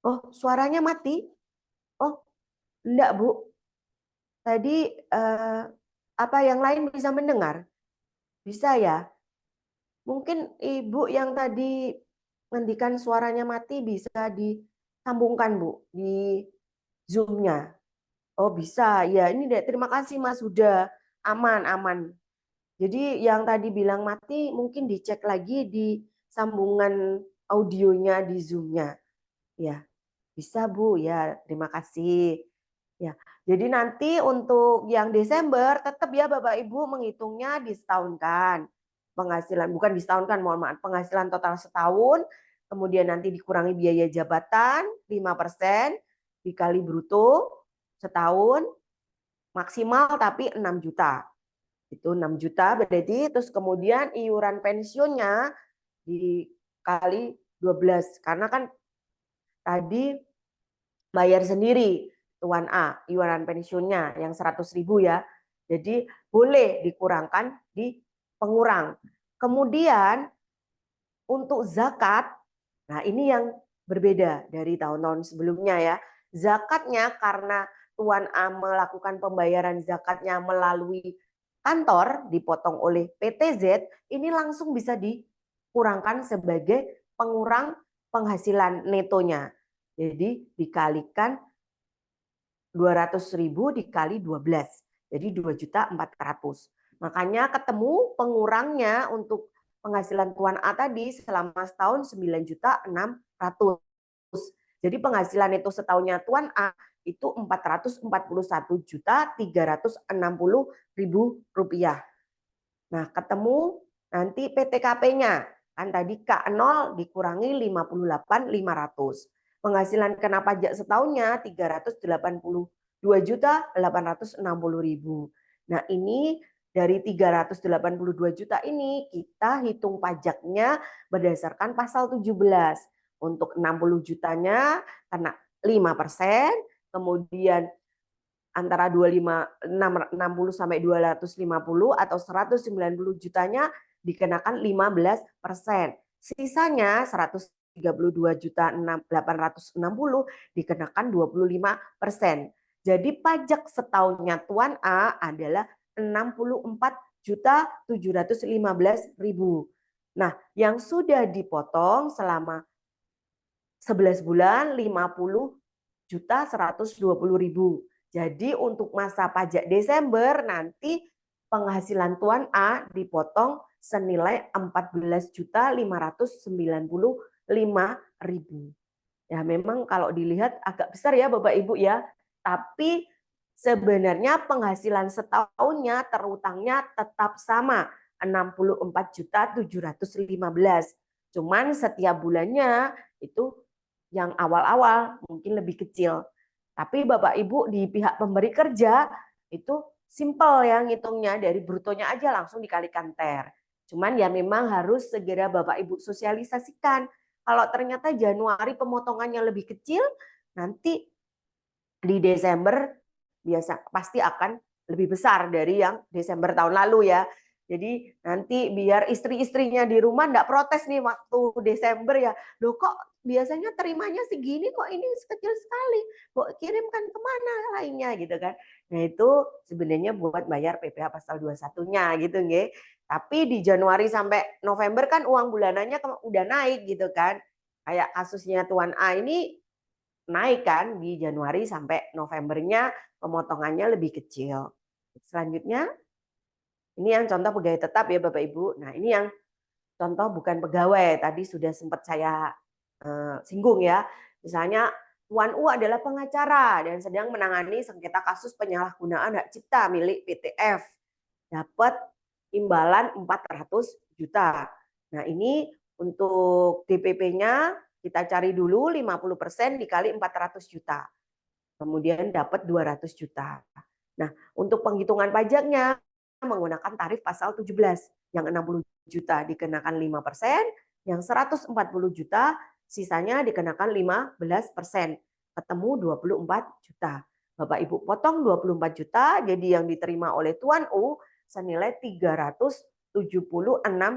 Oh, suaranya mati? Oh, enggak, Bu. Tadi apa yang lain bisa mendengar? Bisa ya? Mungkin Ibu yang tadi ngendikan suaranya mati bisa disambungkan Bu di Zoom-nya. Oh bisa, ya ini deh. Terima kasih Mas sudah aman. Jadi yang tadi bilang mati mungkin dicek lagi di sambungan audionya di Zoom-nya. Ya bisa Bu ya, terima kasih. Ya, jadi nanti untuk yang Desember tetap ya Bapak Ibu menghitungnya disetahunkan. Penghasilan bukan disetahunkan, mohon maaf, penghasilan total setahun, kemudian nanti dikurangi biaya jabatan 5% dikali bruto setahun maksimal tapi 6 juta. Itu 6 juta berarti terus kemudian iuran pensiunnya dikali 12 karena kan tadi bayar sendiri Tuan A iuran pensiunnya yang 100.000 ya. Jadi boleh dikurangkan di pengurang. Kemudian untuk zakat, nah ini yang berbeda dari tahun-tahun sebelumnya ya. Zakatnya karena Tuan A melakukan pembayaran zakatnya melalui kantor dipotong oleh PTZ, ini langsung bisa dikurangkan sebagai pengurang penghasilan netonya. Jadi dikalikan 200.000 dikali 12. Jadi 2.400.000. Makanya ketemu pengurangnya untuk penghasilan Tuan A tadi selama setahun 9.600.000. Jadi penghasilan itu setahunnya Tuan A itu 441.360.000 rupiah. Nah, ketemu nanti PTKP-nya. Kan tadi K0 dikurangi 58.500. Penghasilan kena pajak setahunnya 382.860.000. Nah, ini dari 382 juta ini kita hitung pajaknya berdasarkan pasal 17. Untuk 60 jutanya kena 5%, kemudian antara 60 sampai 250 atau 190 jutanya dikenakan 15%. Sisanya 132.860 dikenakan 25%. Jadi pajak setahunnya Tuan A adalah 64.715.000. Nah, yang sudah dipotong selama 11 bulan 50.120.000. Jadi untuk masa pajak Desember nanti penghasilan Tuan A dipotong senilai 14.595.000. Ya memang kalau dilihat agak besar ya Bapak Ibu ya. Tapi sebenarnya penghasilan setahunnya terutangnya tetap sama 64.715. Cuman setiap bulannya itu yang awal-awal mungkin lebih kecil. Tapi Bapak Ibu di pihak pemberi kerja itu simple ya ngitungnya, dari brutonya aja langsung dikalikan TER. Cuman ya memang harus segera Bapak Ibu sosialisasikan. Kalau ternyata Januari pemotongannya lebih kecil, nanti di Desember biasa pasti akan lebih besar dari yang Desember tahun lalu ya. Jadi nanti biar istri-istrinya di rumah enggak protes nih waktu Desember ya. Loh kok biasanya terimanya segini kok ini kecil sekali. Kok kirimkan kemana lainnya gitu kan. Nah itu sebenarnya buat bayar PPh pasal 21-nya gitu nggih. Tapi di Januari sampai November kan uang bulanannya udah naik gitu kan. Kayak kasusnya Tuan A ini naik kan di Januari sampai Novembernya pemotongannya lebih kecil. Selanjutnya ini yang contoh pegawai tetap ya Bapak Ibu. Nah ini yang contoh bukan pegawai. Tadi sudah sempat saya singgung ya. Misalnya Tuan U adalah pengacara dan sedang menangani sengketa kasus penyalahgunaan hak cipta milik PTF. Dapat imbalan 400 juta. Nah ini untuk DPP-nya kita cari dulu 50% dikali 400 juta. Kemudian dapat 200 juta. Nah untuk penghitungan pajaknya menggunakan tarif pasal 17. Yang 60 juta dikenakan 5%, yang 140 juta sisanya dikenakan 15%. Ketemu 24 juta. Bapak Ibu potong 24 juta, jadi yang diterima oleh Tuan U senilai 376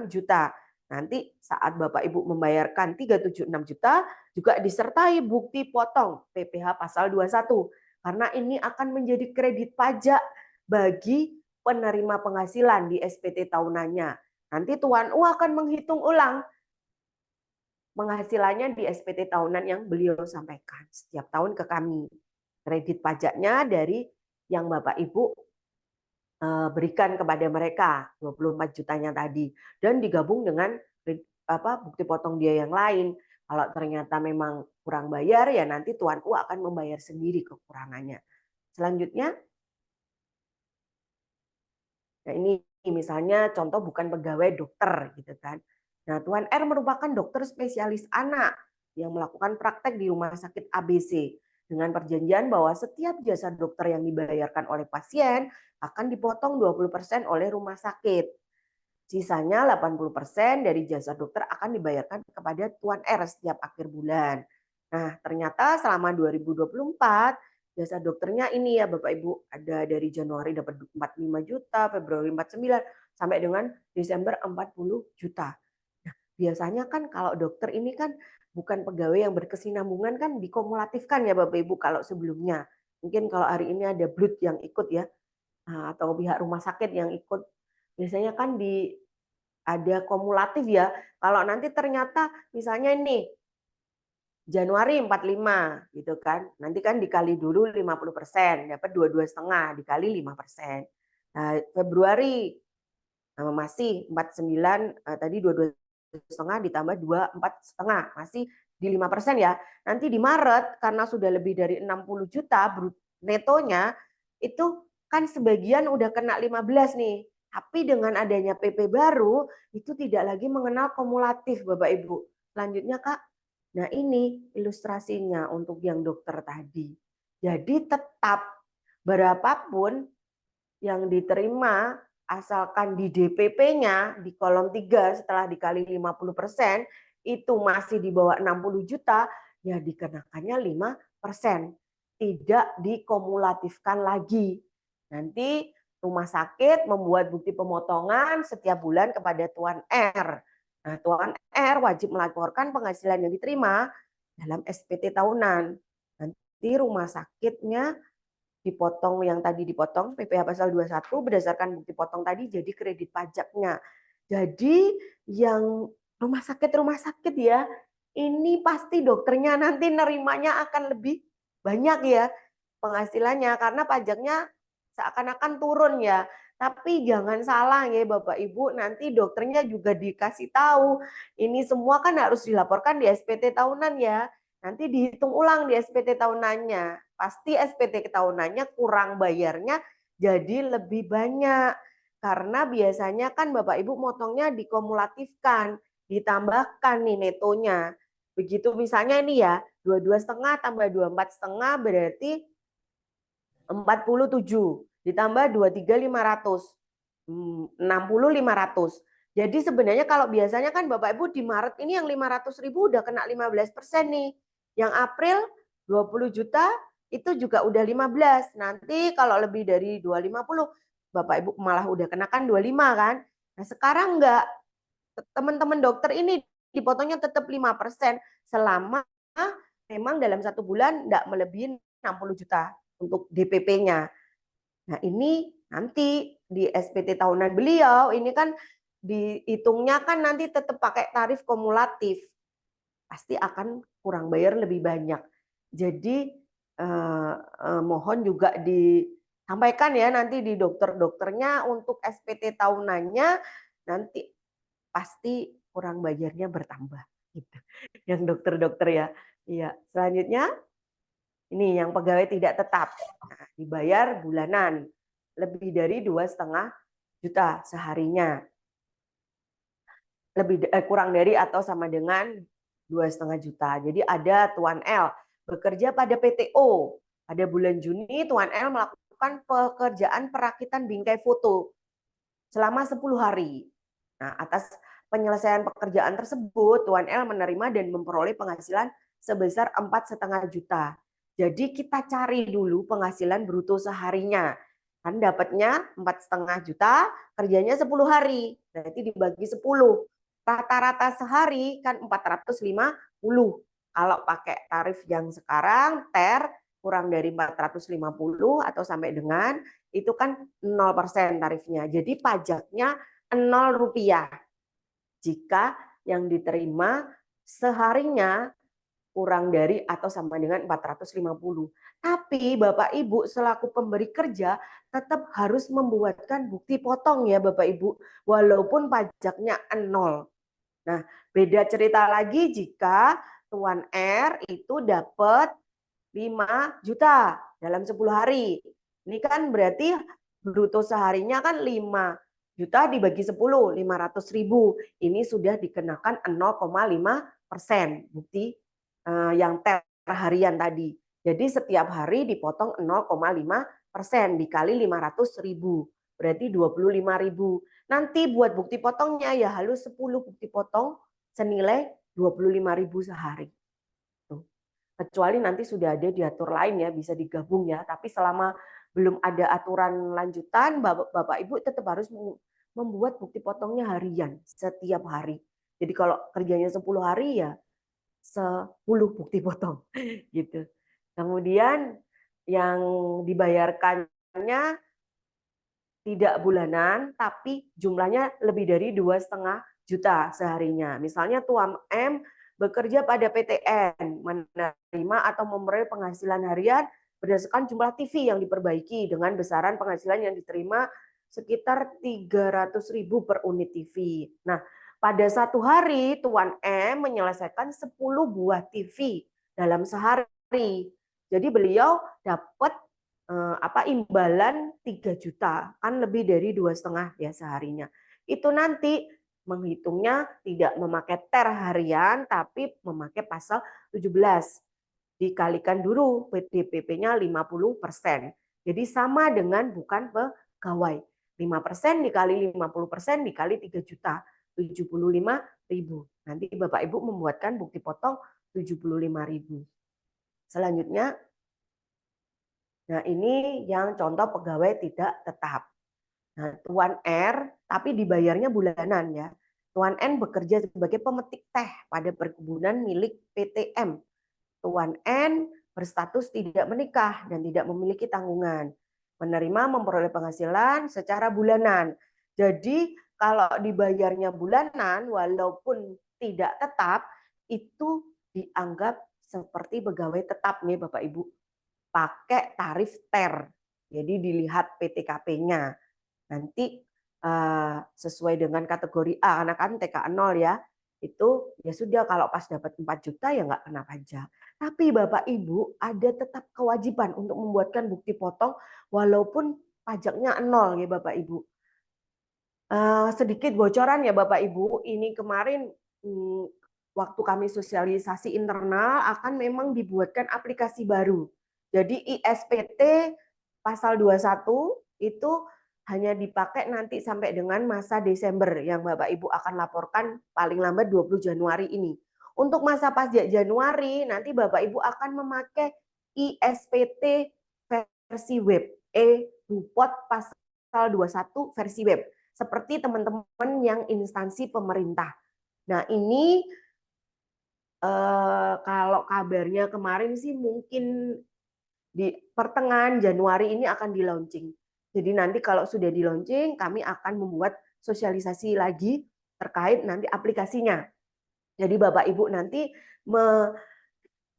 juta. Nanti saat Bapak Ibu membayarkan 376 juta juga disertai bukti potong PPh pasal 21. Karena ini akan menjadi kredit pajak bagi penerima penghasilan di SPT tahunannya. Nanti Tuan U akan menghitung ulang penghasilannya di SPT tahunan yang beliau sampaikan setiap tahun ke kami. Kredit pajaknya dari yang Bapak Ibu berikan kepada mereka 24 jutanya tadi dan digabung dengan bukti potong biaya yang lain. Kalau ternyata memang kurang bayar ya nanti Tuan U akan membayar sendiri kekurangannya. Selanjutnya, nah ini misalnya contoh bukan pegawai dokter gitu kan. Nah, Tuan R merupakan dokter spesialis anak yang melakukan praktek di rumah sakit ABC dengan perjanjian bahwa setiap jasa dokter yang dibayarkan oleh pasien akan dipotong 20% oleh rumah sakit. Sisanya 80% dari jasa dokter akan dibayarkan kepada Tuan R setiap akhir bulan. Nah, ternyata selama 2024 jasa dokternya ini ya Bapak Ibu, ada dari Januari dapat 45 juta, Februari 49, sampai dengan Desember 40 juta. Nah, biasanya kan kalau dokter ini kan bukan pegawai yang berkesinambungan, kan dikumulatifkan ya Bapak Ibu kalau sebelumnya. Mungkin kalau hari ini ada blood yang ikut ya, atau pihak rumah sakit yang ikut. Biasanya kan ada kumulatif ya. Kalau nanti ternyata misalnya ini Januari 45 gitu kan. Nanti kan dikali dulu 50%, dapat 22,5 dikali 5%. Nah, Februari masih 49, tadi 22,5 ditambah 24,5 masih di 5% ya. Nanti di Maret karena sudah lebih dari 60 juta netonya itu kan sebagian udah kena 15 nih. Tapi dengan adanya PP baru itu tidak lagi mengenal kumulatif Bapak Ibu. Selanjutnya Kak. Nah ini ilustrasinya untuk yang dokter tadi. Jadi tetap berapapun yang diterima asalkan di DPP-nya di kolom 3 setelah dikali 50% itu masih di bawah 60 juta, ya dikenakannya 5%. Tidak dikumulatifkan lagi. Nanti rumah sakit membuat bukti pemotongan setiap bulan kepada Tuan R. Nah, Tuan R wajib melaporkan penghasilan yang diterima dalam SPT tahunan. Nanti rumah sakitnya dipotong yang tadi dipotong PPh pasal 21 berdasarkan bukti potong tadi jadi kredit pajaknya. Jadi yang rumah sakit ya, ini pasti dokternya nanti nerimanya akan lebih banyak ya penghasilannya karena pajaknya seakan-akan turun ya. Tapi jangan salah ya Bapak Ibu, nanti dokternya juga dikasih tahu ini semua kan harus dilaporkan di SPT tahunan ya. Nanti dihitung ulang di SPT tahunannya. Pasti SPT tahunannya kurang bayarnya jadi lebih banyak. Karena biasanya kan Bapak Ibu motongnya dikumulatifkan, ditambahkan nih netonya. Begitu misalnya ini ya, 22,5 tambah 24,5 berarti 47 ditambah 23,500. 60,500. Jadi sebenarnya kalau biasanya kan Bapak Ibu di Maret ini yang 500.000 udah kena 15% nih. Yang April 20 juta itu juga udah 15. Nanti kalau lebih dari 250 Bapak Ibu malah udah kenakan 25 kan. Nah sekarang enggak. Teman-teman dokter ini dipotongnya tetap 5% selama memang dalam 1 bulan enggak melebihi 60 juta untuk DPP-nya. Nah ini nanti di SPT tahunan beliau ini kan dihitungnya kan nanti tetap pakai tarif kumulatif. Pasti akan kurang bayar lebih banyak. Jadi mohon juga disampaikan ya nanti di dokter-dokternya untuk SPT tahunannya nanti pasti kurang bayarnya bertambah gitu. Yang dokter-dokter ya. Iya, selanjutnya ini yang pegawai tidak tetap. Nah, dibayar bulanan lebih dari 2,5 juta seharinya. Kurang dari atau sama dengan 2,5 juta. Jadi ada Tuan L bekerja pada PTO. Pada bulan Juni Tuan L melakukan pekerjaan perakitan bingkai foto selama 10 hari. Nah, atas penyelesaian pekerjaan tersebut, Tuan L menerima dan memperoleh penghasilan sebesar 4,5 juta. Jadi kita cari dulu penghasilan bruto seharinya. Kan dapatnya 4,5 juta, kerjanya 10 hari. Berarti dibagi 10. Rata-rata sehari kan 450. Kalau pakai tarif yang sekarang, kurang dari 450 atau sampai dengan itu kan 0% tarifnya. Jadi pajaknya 0 rupiah. Jika yang diterima seharinya kurang dari atau sama dengan 450. Tapi Bapak Ibu selaku pemberi kerja tetap harus membuatkan bukti potong ya Bapak Ibu, walaupun pajaknya 0. Nah, beda cerita lagi jika Tuan R itu dapat 5 juta dalam 10 hari. Ini kan berarti bruto seharinya kan 5 juta dibagi 10, 500.000. Ini sudah dikenakan 0,5% bukti yang harian tadi. Jadi setiap hari dipotong 0,5% dikali 500.000. Berarti 25.000. Nanti buat bukti potongnya ya halus 10 bukti potong senilai 25.000 sehari. Kecuali nanti sudah ada diatur lain ya, bisa digabung ya. Tapi selama belum ada aturan lanjutan, Bapak Ibu tetap harus membuat bukti potongnya harian setiap hari. Jadi kalau kerjanya 10 hari ya 10 bukti potong gitu. Kemudian yang dibayarkannya tidak bulanan, tapi jumlahnya lebih dari 2,5 juta seharinya. Misalnya Tuan M bekerja pada PTN, menerima atau memperoleh penghasilan harian berdasarkan jumlah TV yang diperbaiki dengan besaran penghasilan yang diterima sekitar 300.000 per unit TV. Nah, pada satu hari Tuan M menyelesaikan 10 buah TV dalam sehari. Jadi beliau dapat imbalan 3 juta, kan lebih dari 2,5 ya seharinya. Itu nanti menghitungnya tidak memakai TER harian, tapi memakai pasal 17. Dikalikan dulu PDPP-nya 50%. Jadi sama dengan bukan pegawai. 5% dikali 50% dikali 3 juta, 75.000. Nanti Bapak Ibu membuatkan bukti potong 75.000. Selanjutnya, nah ini yang contoh pegawai tidak tetap. Nah, Tuan R, tapi dibayarnya bulanan ya. Tuan N bekerja sebagai pemetik teh pada perkebunan milik PTM. Tuan N berstatus tidak menikah dan tidak memiliki tanggungan. Menerima memperoleh penghasilan secara bulanan. Jadi kalau dibayarnya bulanan, walaupun tidak tetap, itu dianggap seperti pegawai tetap nih Bapak Ibu. Pakai tarif TER. Jadi dilihat PTKP-nya. Nanti sesuai dengan kategori A, karena kan TK 0 ya, itu ya sudah kalau pas dapat 4 juta ya nggak kena pajak. Tapi Bapak Ibu ada tetap kewajiban untuk membuatkan bukti potong walaupun pajaknya 0 ya Bapak Ibu. Sedikit bocoran ya Bapak Ibu, ini kemarin waktu kami sosialisasi internal akan memang dibuatkan aplikasi baru. Jadi ISPT pasal 21 itu hanya dipakai nanti sampai dengan masa Desember yang Bapak Ibu akan laporkan paling lambat 20 Januari ini. Untuk masa pajak Januari nanti Bapak Ibu akan memakai ISPT versi web, e-Bupot pasal 21 versi web. Seperti teman-teman yang instansi pemerintah. Nah ini kalau kabarnya kemarin sih mungkin di pertengahan Januari ini akan di-launching. Jadi nanti kalau sudah di-launching, kami akan membuat sosialisasi lagi terkait nanti aplikasinya. Jadi Bapak Ibu nanti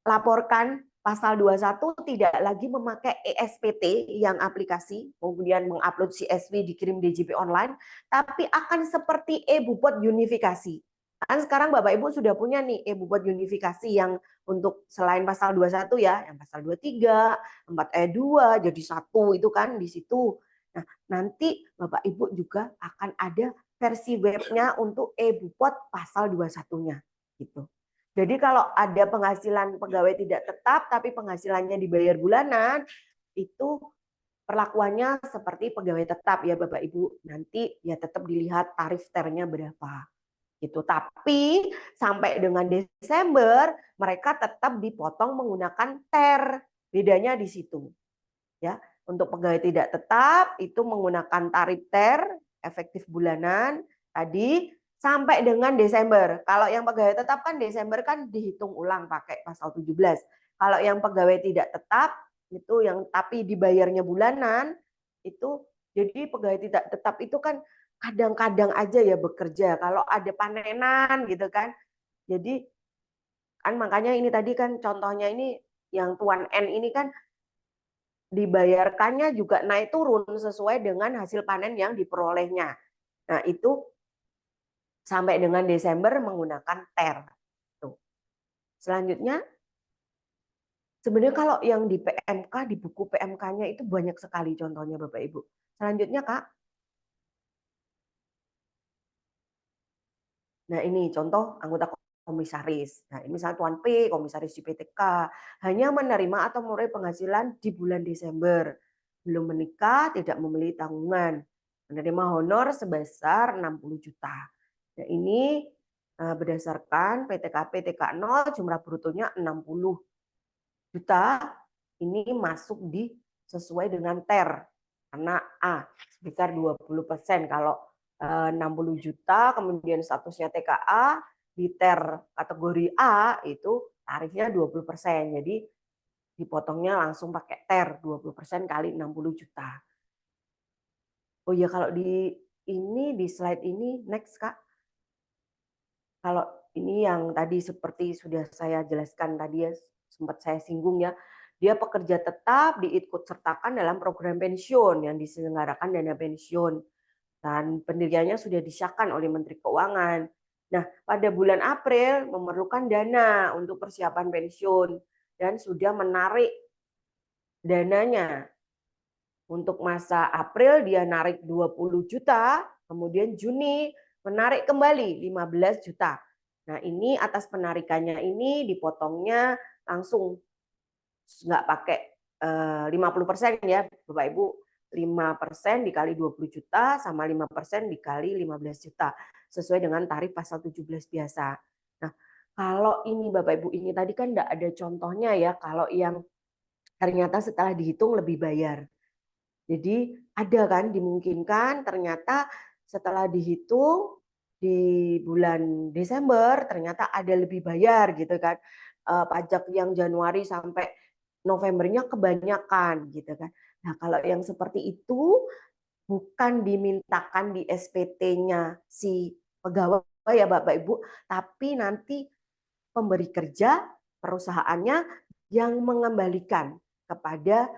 melaporkan pasal 21 tidak lagi memakai ESPT yang aplikasi, kemudian mengupload CSV dikirim DJP online, tapi akan seperti e-Bupot unifikasi. Kan sekarang Bapak Ibu sudah punya nih e-Bupot unifikasi yang untuk selain pasal 21 ya, yang pasal 23, 4E2 jadi satu itu kan di situ. Nah, nanti Bapak Ibu juga akan ada versi webnya untuk e-Bupot pasal 21-nya gitu. Jadi kalau ada penghasilan pegawai tidak tetap tapi penghasilannya dibayar bulanan, itu perlakuannya seperti pegawai tetap ya Bapak Ibu. Nanti ya tetap dilihat tarif TER-nya berapa. Gitu. Tapi sampai dengan Desember mereka tetap dipotong menggunakan TER. Bedanya di situ. Ya, untuk pegawai tidak tetap itu menggunakan tarif TER efektif bulanan tadi sampai dengan Desember. Kalau yang pegawai tetap kan Desember kan dihitung ulang pakai pasal 17. Kalau yang pegawai tidak tetap itu yang tapi dibayarnya bulanan itu jadi pegawai tidak tetap itu kan kadang-kadang aja ya bekerja. Kalau ada panenan gitu kan. Jadi kan makanya ini tadi kan contohnya ini yang Tuan N ini kan dibayarkannya juga naik turun sesuai dengan hasil panen yang diperolehnya. Nah, itu sampai dengan Desember menggunakan TER. Tuh. Selanjutnya, sebenarnya kalau yang di PMK, di buku PMK-nya itu banyak sekali contohnya Bapak Ibu. Selanjutnya, Kak. Nah, ini contoh anggota komisaris. Nah, ini misalnya Tuan P, komisaris di PTK, hanya menerima atau memperoleh penghasilan di bulan Desember. Belum menikah, tidak memiliki tanggungan. Menerima honor sebesar 60 juta. Nah, ini berdasarkan PTKP TK0 jumlah brutonya 60 juta. Ini masuk di sesuai dengan TER. Karena A sebesar 20% kalau 60 juta, kemudian statusnya TKA, di TER kategori A itu tarifnya 20%. Jadi dipotongnya langsung pakai TER 20% kali 60 juta. Oh iya, kalau di slide ini next Kak. Kalau ini yang tadi seperti sudah saya jelaskan tadi ya, sempat saya singgung ya. Dia pekerja tetap diikut sertakan dalam program pensiun yang diselenggarakan dana pensiun. Dan pendiriannya sudah disahkan oleh Menteri Keuangan. Nah, pada bulan April memerlukan dana untuk persiapan pensiun dan sudah menarik dananya. Untuk masa April dia narik 20 juta, kemudian Juni menarik kembali 15 juta. Nah, ini atas penarikannya ini dipotongnya langsung nggak pakai 50% ya, Bapak Ibu. 5% dikali 20 juta sama 5% dikali 15 juta sesuai dengan tarif pasal 17 biasa. Nah, kalau ini Bapak Ibu ini tadi kan enggak ada contohnya ya kalau yang ternyata setelah dihitung lebih bayar. Jadi ada kan dimungkinkan ternyata setelah dihitung di bulan Desember ternyata ada lebih bayar gitu kan. Pajak yang Januari sampai Novembernya kebanyakan gitu kan. Nah, kalau yang seperti itu bukan dimintakan di SPT-nya si pegawai ya Bapak Ibu, tapi nanti pemberi kerja perusahaannya yang mengembalikan kepada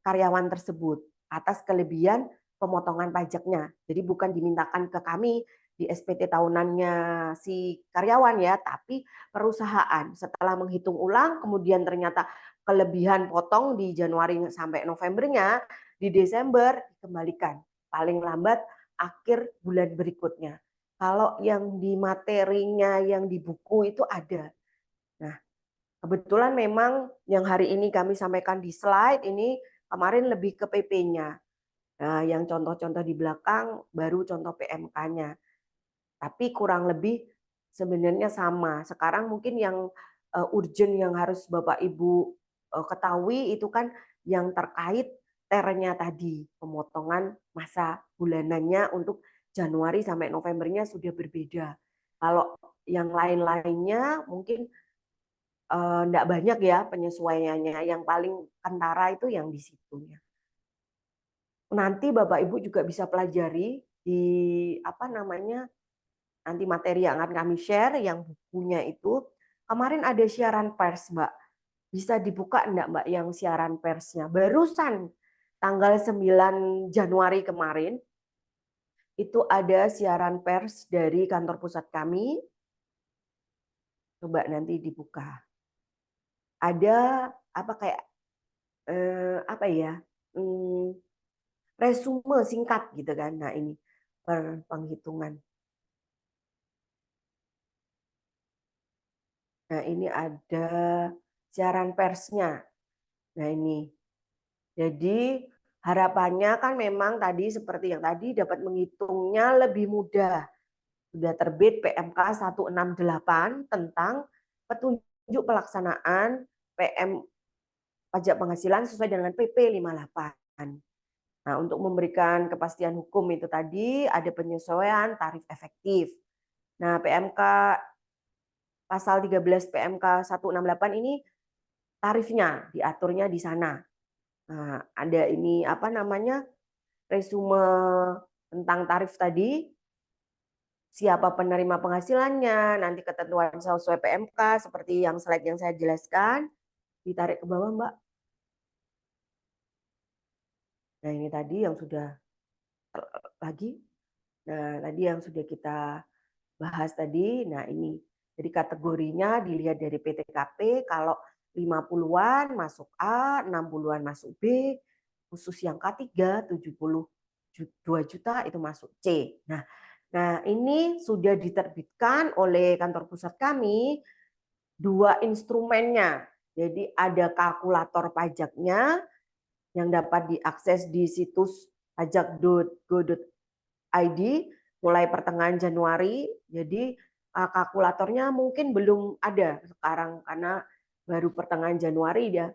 karyawan tersebut atas kelebihan pemotongan pajaknya. Jadi bukan dimintakan ke kami di SPT tahunannya si karyawan ya, tapi perusahaan setelah menghitung ulang kemudian ternyata kelebihan potong di Januari sampai Novembernya, di Desember dikembalikan paling lambat akhir bulan berikutnya. Kalau yang di materinya yang di buku itu ada. Nah, kebetulan memang yang hari ini kami sampaikan di slide ini kemarin lebih ke PP-nya. Nah, yang contoh-contoh di belakang baru contoh PMK-nya. Tapi kurang lebih sebenarnya sama. Sekarang mungkin yang urgent yang harus Bapak Ibu ketahui itu kan yang terkait TER-nya tadi, pemotongan masa bulanannya untuk Januari sampai Novembernya sudah berbeda. Kalau yang lain-lainnya mungkin enggak banyak ya penyesuaiannya. Yang paling kentara itu yang di situnya. Nanti Bapak Ibu juga bisa pelajari di apa namanya nanti materi yang akan kami share yang bukunya itu kemarin ada siaran pers Mbak, bisa dibuka enggak Mbak yang siaran persnya barusan tanggal 9 Januari kemarin itu ada siaran pers dari kantor pusat kami, coba nanti dibuka ada apa kayak apa ya resume singkat gitu kan. Nah ini penghitungan. Nah ini ada siaran persnya. Nah ini. Jadi harapannya kan memang tadi seperti yang tadi dapat menghitungnya lebih mudah. Sudah terbit PMK 168 tentang petunjuk pelaksanaan PM pajak penghasilan sesuai dengan PP 58. Nah, untuk memberikan kepastian hukum itu tadi ada penyesuaian tarif efektif. Nah, PMK pasal 13 PMK 168 ini tarifnya diaturnya di sana. Nah, ada ini apa namanya? Resume tentang tarif tadi, siapa penerima penghasilannya, nanti ketentuan sesuai PMK seperti yang slide yang saya jelaskan, ditarik ke bawah, Mbak. Nah, ini tadi yang sudah lagi. Nah, tadi yang sudah kita bahas tadi. Nah, ini. Jadi kategorinya dilihat dari PTKP, kalau 50-an masuk A, 60-an masuk B, khusus yang K3 72 juta itu masuk C. Nah, ini sudah diterbitkan oleh kantor pusat kami dua instrumennya. Jadi ada kalkulator pajaknya yang dapat diakses di situs pajak.go.id mulai pertengahan Januari. Jadi kalkulatornya mungkin belum ada sekarang karena baru pertengahan Januari dia.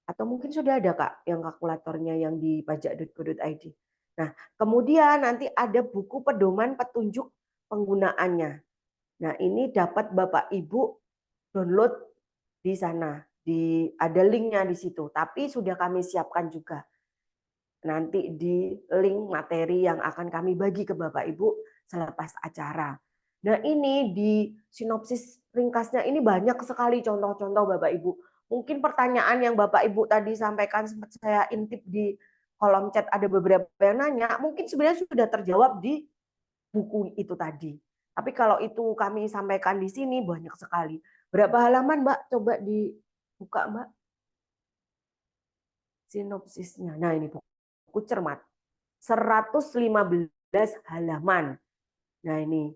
Atau mungkin sudah ada Kak yang kalkulatornya yang di pajak.go.id. Nah, kemudian nanti ada buku pedoman petunjuk penggunaannya. Nah, ini dapat Bapak Ibu download di sana. Ada linknya di situ, tapi sudah kami siapkan juga. Nanti di link materi yang akan kami bagi ke Bapak Ibu selepas acara. Nah, ini di sinopsis ringkasnya ini banyak sekali contoh-contoh Bapak Ibu. Mungkin pertanyaan yang Bapak Ibu tadi sampaikan sempat saya intip di kolom chat, ada beberapa yang nanya, mungkin sebenarnya sudah terjawab di buku itu tadi. Tapi kalau itu kami sampaikan di sini banyak sekali. Berapa halaman, Mbak? Coba dibuka, Mbak. Sinopsisnya. Nah, ini buku cermat. 115 halaman. Nah, ini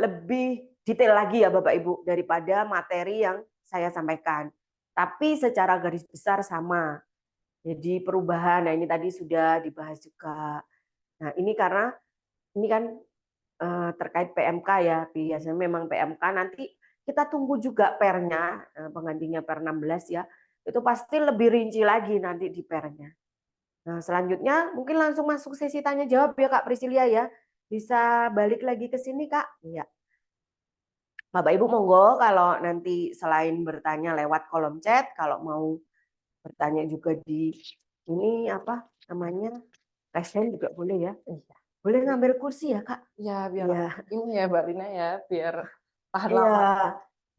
lebih detail lagi ya Bapak Ibu daripada materi yang saya sampaikan. Tapi secara garis besar sama. Jadi perubahan, nah ini tadi sudah dibahas juga. Nah, ini karena ini kan terkait PMK ya, biasanya memang PMK nanti kita tunggu juga pernya, penggantinya per 16 ya, itu pasti lebih rinci lagi nanti di pernya. Nah, selanjutnya mungkin langsung masuk sesi tanya jawab ya Kak Priscilia ya. Bisa balik lagi ke sini Kak? Iya. Bapak Ibu monggo kalau nanti selain bertanya lewat kolom chat, kalau mau bertanya juga di ini apa namanya? Raise hand juga boleh ya. Boleh ngambil kursi ya Kak? Ya, biar Iya. ini ya Mbak Lina ya, biar tahan Iya. lama.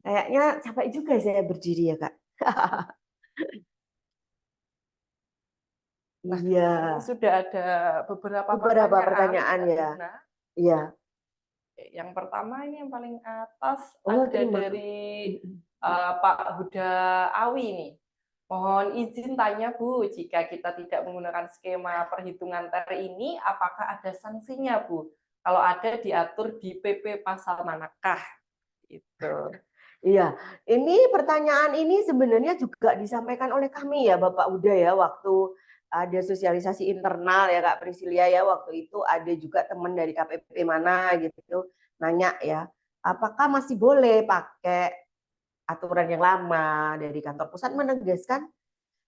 Kayaknya capek juga saya berdiri ya Kak. Nah, Iya. ini sudah ada beberapa Beberapa pertanyaan Mbak ya. Lina. Iya. Yang pertama ini yang paling atas Oh, ada terima dari kasih. Pak Huda Awi nih. Mohon izin tanya Bu, jika kita tidak menggunakan skema perhitungan TER ini, apakah ada sanksinya Bu? Kalau ada diatur di PP pasal manakah? Itu. Iya, ini pertanyaan ini sebenarnya juga disampaikan oleh kami ya Bapak Uda ya, waktu ada sosialisasi internal ya Kak Priscilia ya, waktu itu ada juga teman dari KPP mana gitu nanya ya, apakah masih boleh pakai aturan yang lama. Dari kantor pusat menegaskan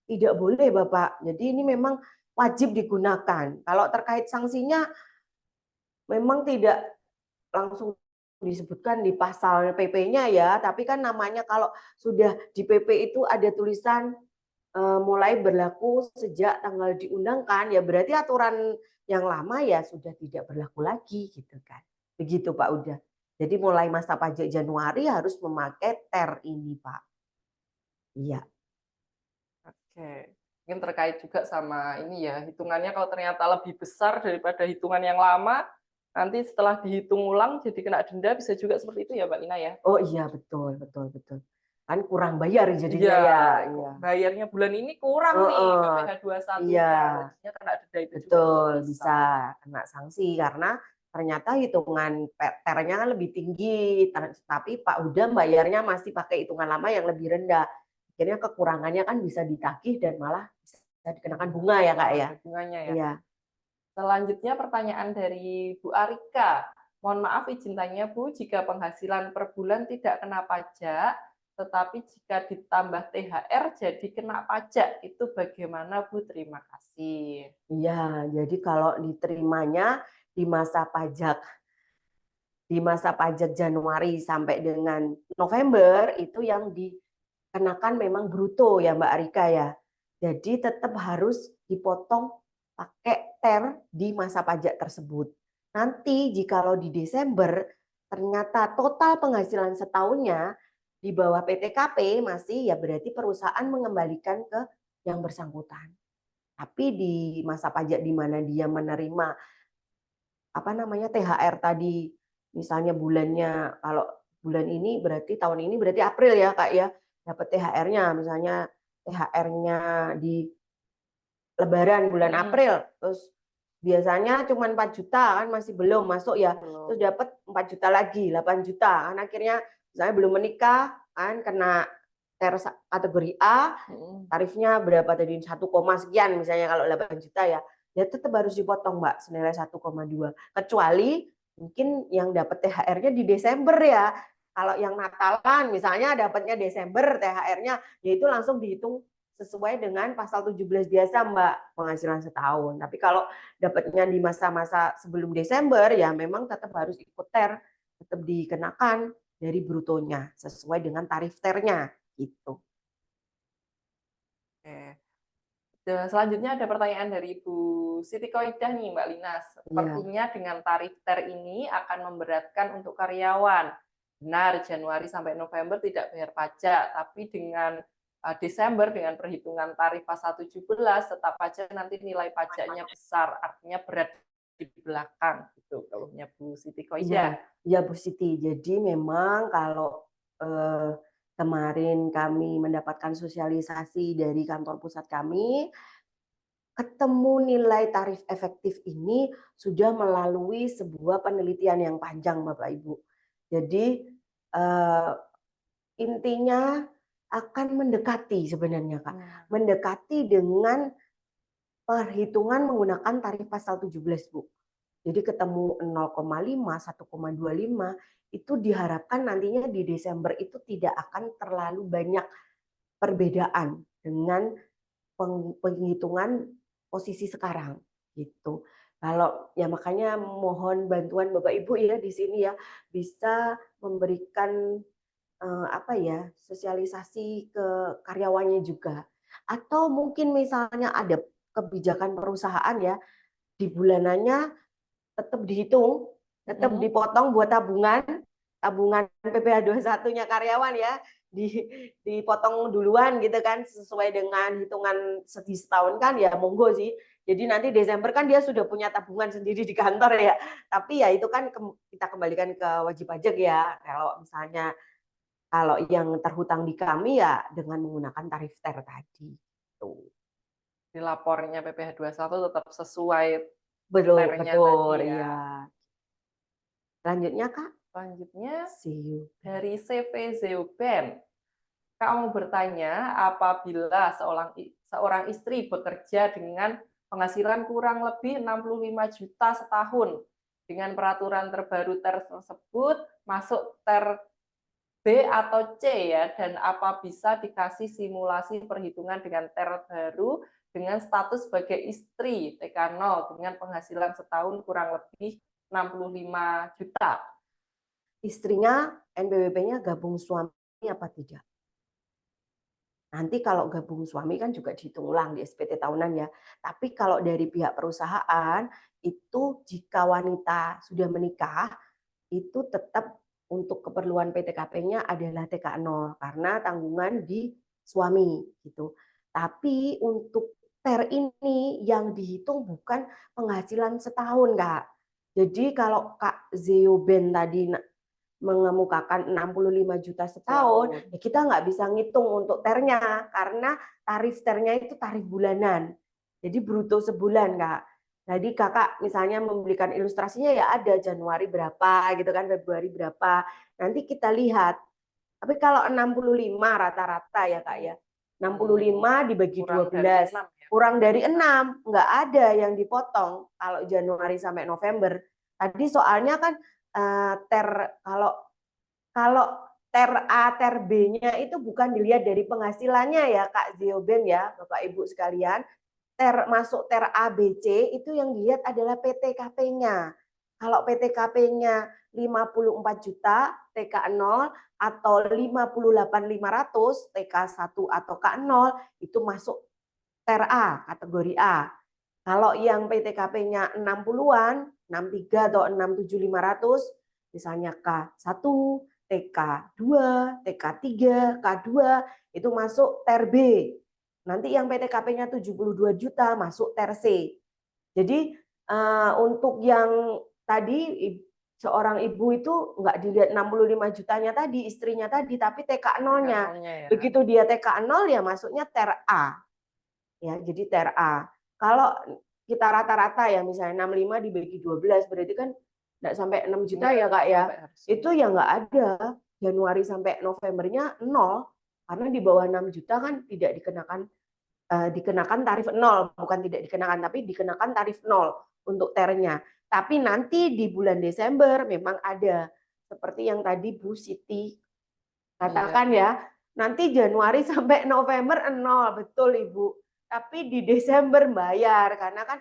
tidak boleh Bapak. Jadi ini memang wajib digunakan. Kalau terkait sanksinya memang tidak langsung disebutkan di pasal PP-nya ya, tapi kan namanya kalau sudah di PP itu ada tulisan mulai berlaku sejak tanggal diundangkan, ya berarti aturan yang lama ya sudah tidak berlaku lagi gitu kan. Begitu Pak Uda. Jadi mulai masa pajak Januari harus memakai TER ini Pak. Iya. Oke. Mungkin terkait juga sama ini ya, hitungannya kalau ternyata lebih besar daripada hitungan yang lama, nanti setelah dihitung ulang jadi kena denda, bisa juga seperti itu ya Mbak Lina ya? Oh iya betul betul betul. Kan kurang bayar Iya, jadinya ya. Iya. bayarnya bulan ini kurang nih PPh Iya. 21-nya, jadinya kena denda itu juga Betul, bisa. bisa kena sanksi karena ternyata hitungan TER-nya kan lebih tinggi, tapi Pak Uda bayarnya masih pakai hitungan lama yang lebih rendah. Akhirnya kekurangannya kan bisa ditagih dan malah bisa dikenakan bunga ya Kak ya. Bunganya ya. Iya. Selanjutnya pertanyaan dari Bu Arika. Mohon maaf izin tanya Bu, jika penghasilan per bulan tidak kena pajak, tetapi jika ditambah THR jadi kena pajak, itu bagaimana Bu? Terima kasih. Iya, jadi kalau diterimanya di masa pajak Januari sampai dengan November itu yang dikenakan memang bruto ya Mbak Arika ya. Jadi tetap harus dipotong pakai TER di masa pajak tersebut. Nanti jikalau di Desember ternyata total penghasilan setahunnya di bawah PTKP masih ya berarti perusahaan mengembalikan ke yang bersangkutan. Tapi di masa pajak di mana dia menerima apa namanya THR tadi, misalnya bulannya kalau bulan ini berarti tahun ini berarti April ya Kak ya, dapat THR-nya misalnya THR-nya di Lebaran bulan April, terus biasanya cuma 4 juta kan masih belum masuk ya, terus dapat 4 juta lagi, 8 juta kan akhirnya misalnya belum menikah kan kena TER kategori A, tarifnya berapa tadi 1, sekian misalnya kalau 8 juta ya, ya tetap harus dipotong Mbak senilai 1,2. Kecuali mungkin yang dapat THR-nya di Desember ya. Kalau yang Natalan misalnya dapatnya Desember THR-nya, ya itu langsung dihitung sesuai dengan pasal 17 biasa Mbak, penghasilan setahun. Tapi kalau dapatnya di masa-masa sebelum Desember ya memang tetap harus ikut TER, tetap dikenakan dari brutonya sesuai dengan tarif TER-nya gitu. Oke. Dan selanjutnya ada pertanyaan dari Ibu Siti Koidah nih Mbak Lina. Sepertinya dengan tarif TER ini akan memberatkan untuk karyawan. Benar, Januari sampai November tidak bayar pajak, tapi dengan Desember dengan perhitungan tarif pasal 17 tetap aja nanti nilai pajaknya besar, artinya berat di belakang gitu keluhnya Bu Siti Koidah. Ya Bu Siti, jadi memang kalau kemarin kami mendapatkan sosialisasi dari kantor pusat kami, ketemu nilai tarif efektif ini sudah melalui sebuah penelitian yang panjang Bapak Ibu. Jadi intinya akan mendekati sebenarnya Kak. Mendekati dengan perhitungan menggunakan tarif pasal 17 Bu. Jadi ketemu 0,5, 1,25 itu diharapkan nantinya di Desember itu tidak akan terlalu banyak perbedaan dengan penghitungan posisi sekarang gitu. Kalau ya makanya mohon bantuan Bapak Ibu ya di sini ya bisa memberikan apa ya sosialisasi ke karyawannya juga. Atau mungkin misalnya ada kebijakan perusahaan ya di bulanannya tetap dihitung, tetap dipotong buat tabungan PPh 21-nya karyawan ya, dipotong duluan gitu kan sesuai dengan hitungan setahun kan ya monggo sih. Jadi nanti Desember kan dia sudah punya tabungan sendiri di kantor ya. Tapi ya itu kan kita kembalikan ke wajib pajak ya. Kalau yang terhutang di kami ya dengan menggunakan tarif TER tadi. Tuh. Di lapornya PPh 21 tetap sesuai TER-nya tadi ya. Iya. Selanjutnya Kak. Selanjutnya dari CV Zeuben. Kak mau bertanya, apabila seorang istri bekerja dengan penghasilan kurang lebih 65 juta setahun, dengan peraturan terbaru TER tersebut masuk TER B atau C ya, dan apa bisa dikasih simulasi perhitungan dengan TER baru dengan status sebagai istri TK0 dengan penghasilan setahun kurang lebih 65 juta. Istrinya NPWP-nya gabung suami apa tidak? Nanti kalau gabung suami kan juga dihitung ulang di SPT tahunan ya. Tapi kalau dari pihak perusahaan itu jika wanita sudah menikah itu tetap untuk keperluan PTKP-nya adalah TK0 karena tanggungan di suami gitu. Tapi untuk TER ini yang dihitung bukan penghasilan setahun Kak. Jadi kalau Kak Zeoben tadi mengemukakan 65 juta setahun, ya kita nggak bisa ngitung untuk TER-nya karena tarif TER-nya itu tarif bulanan. Jadi bruto sebulan, Kak. Jadi Kakak misalnya memberikan ilustrasinya ya ada Januari berapa gitu kan, Februari berapa. Nanti kita lihat. Tapi kalau 65 rata-rata ya Kak ya. 65 dibagi 12. Kurang dari 6, nggak ada yang dipotong kalau Januari sampai November. Tadi soalnya kan TER kalau TER A, TER B-nya itu bukan dilihat dari penghasilannya ya Kak Zioben ya, Bapak Ibu sekalian. Masuk TER A, B, C itu yang dilihat adalah PTKP-nya. Kalau PTKP-nya 54 juta TK0 atau 58.500 TK1 atau K0 itu masuk TER A, kategori A. Kalau yang PTKP-nya 60-an, 63 atau 67.500, misalnya K1, TK2, TK3, K2, itu masuk TER B. Nanti yang PTKP-nya 72 juta masuk TER C. Jadi untuk yang tadi seorang ibu itu nggak dilihat 65 jutanya tadi, istrinya tadi, tapi TK0-nya. Begitu dia TK0 ya masuknya TER A. Ya, jadi TER A. Kalau kita rata-rata ya misalnya 65 dibagi 12 berarti kan enggak sampai 6 juta ya Kak ya. Itu ya nggak ada. Januari sampai Novembernya 0 karena di bawah 6 juta kan tidak dikenakan tarif 0, bukan tidak dikenakan tapi dikenakan tarif 0 untuk TER-nya. Tapi nanti di bulan Desember memang ada seperti yang tadi Bu Siti katakan ya, nanti Januari sampai November nol, betul Ibu. Tapi di Desember bayar karena kan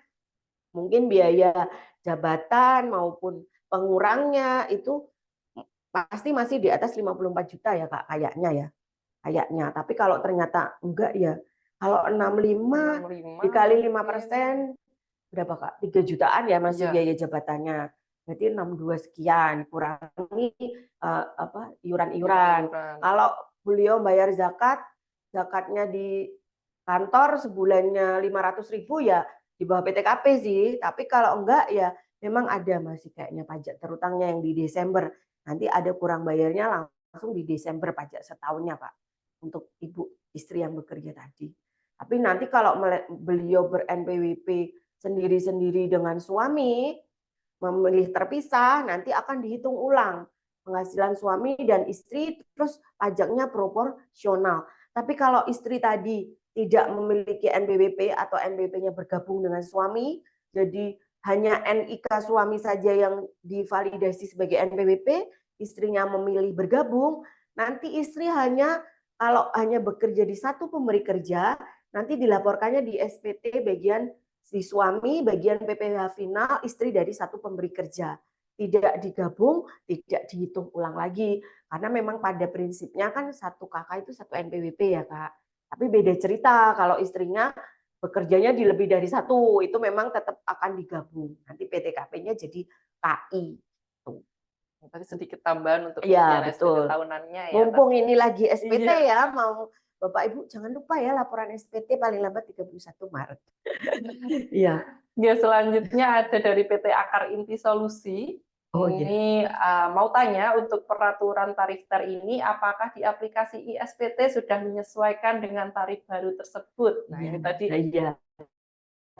mungkin biaya jabatan maupun pengurangnya itu pasti masih di atas 54 juta ya Kak, kayaknya ya. Kayaknya. Tapi kalau ternyata enggak ya, kalau 65 65 dikali mungkin. 5% berapa Kak? 3 jutaan ya masih Iya. biaya jabatannya. Berarti 62 sekian, kurangi iuran-iuran. Iuran. Kalau beliau bayar zakat, zakatnya di kantor sebulannya 500.000 ya di bawah PTKP sih. Tapi kalau enggak ya memang ada masih kayaknya pajak terutangnya yang di Desember. Nanti ada kurang bayarnya langsung di Desember pajak setahunnya Pak. Untuk ibu istri yang bekerja tadi. Tapi nanti kalau beliau ber-NPWP sendiri-sendiri dengan suami, memilih terpisah, nanti akan dihitung ulang penghasilan suami dan istri, terus pajaknya proporsional. Tapi kalau istri tadi tidak memiliki NPWP atau NPWP-nya bergabung dengan suami, jadi hanya NIK suami saja yang divalidasi sebagai NPWP, istrinya memilih bergabung, nanti istri kalau hanya bekerja di satu pemberi kerja, nanti dilaporkannya di SPT bagian si suami, bagian PPh final, istri dari satu pemberi kerja. Tidak digabung, tidak dihitung ulang lagi. Karena memang pada prinsipnya kan satu kakak itu satu NPWP ya Kak. Tapi beda cerita kalau istrinya bekerjanya di lebih dari satu, itu memang tetap akan digabung. Nanti PTKP-nya jadi KI. Berarti sedikit tambahan untuk Iya, pembayaran SPT betul. tahunannya ya. Mumpung ini lagi SPT Iya. ya, mau Bapak Ibu jangan lupa ya laporan SPT paling lambat 31 Maret. Iya. Ya, selanjutnya ada dari PT Akar Inti Solusi. Oh iya. Ini mau tanya untuk peraturan tarif ter ini apakah di aplikasi ISPT sudah menyesuaikan dengan tarif baru tersebut? Nah, ini tadi Iya.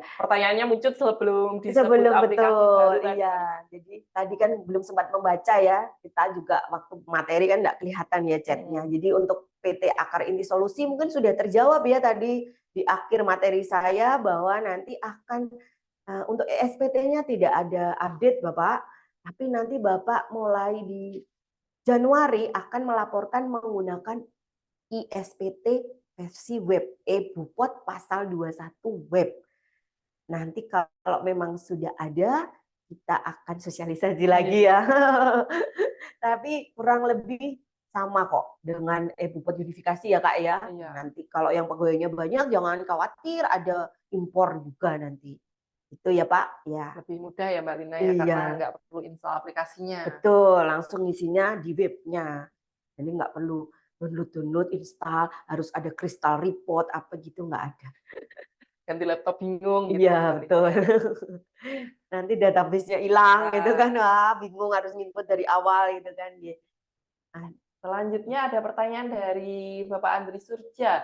pertanyaannya muncul sebelum disebut Sebelum aplikasi baru betul, tadi. iya. Jadi tadi kan belum sempat membaca ya. Kita juga waktu materi kan nggak kelihatan ya chatnya. Jadi untuk PT Akar Inti Solusi mungkin sudah terjawab ya tadi di akhir materi saya bahwa nanti akan untuk ESPT-nya tidak ada update Bapak, tapi nanti Bapak mulai di Januari akan melaporkan menggunakan ISPT versi web, e-Bupot pasal 21 web. Nanti kalau memang sudah ada, kita akan sosialisasi lagi ya. Tapi kurang lebih sama kok dengan e-Bupot unifikasi ya Kak ya. Iya. Nanti kalau yang pegawainya banyak jangan khawatir ada impor juga nanti. Itu ya Pak. Ya. Lebih mudah ya Mbak Lina ya, karena nggak perlu install aplikasinya. Betul, langsung isinya di webnya. Jadi nggak perlu download, install, harus ada crystal report apa gitu nggak ada. Ganti laptop bingung gitu. Iya betul. Nanti database-nya hilang gitu kan, wah bingung harus nginput dari awal gitu kan. Selanjutnya ada pertanyaan dari Bapak Andri Surja.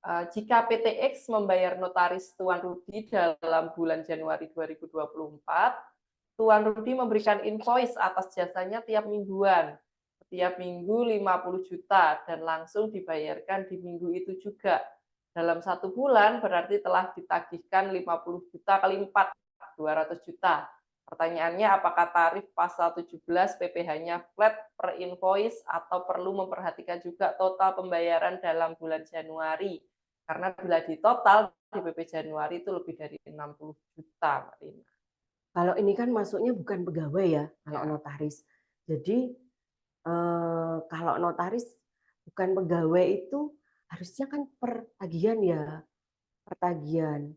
Jika PTX membayar notaris Tuan Rudi dalam bulan Januari 2024, Tuan Rudi memberikan invoice atas jasanya tiap mingguan. Setiap minggu 50 juta dan langsung dibayarkan di minggu itu juga. Dalam satu bulan berarti telah ditagihkan 50 juta kali 4, 200 juta. Pertanyaannya apakah tarif pasal 17 PPh-nya flat per invoice atau perlu memperhatikan juga total pembayaran dalam bulan Januari? Karena bila di total di PP Januari itu lebih dari 60 juta, Mbak Lina. Kalau ini kan masuknya bukan pegawai ya, kalau notaris. Jadi kalau notaris bukan pegawai itu harusnya kan per tagihan ya, per tagihan.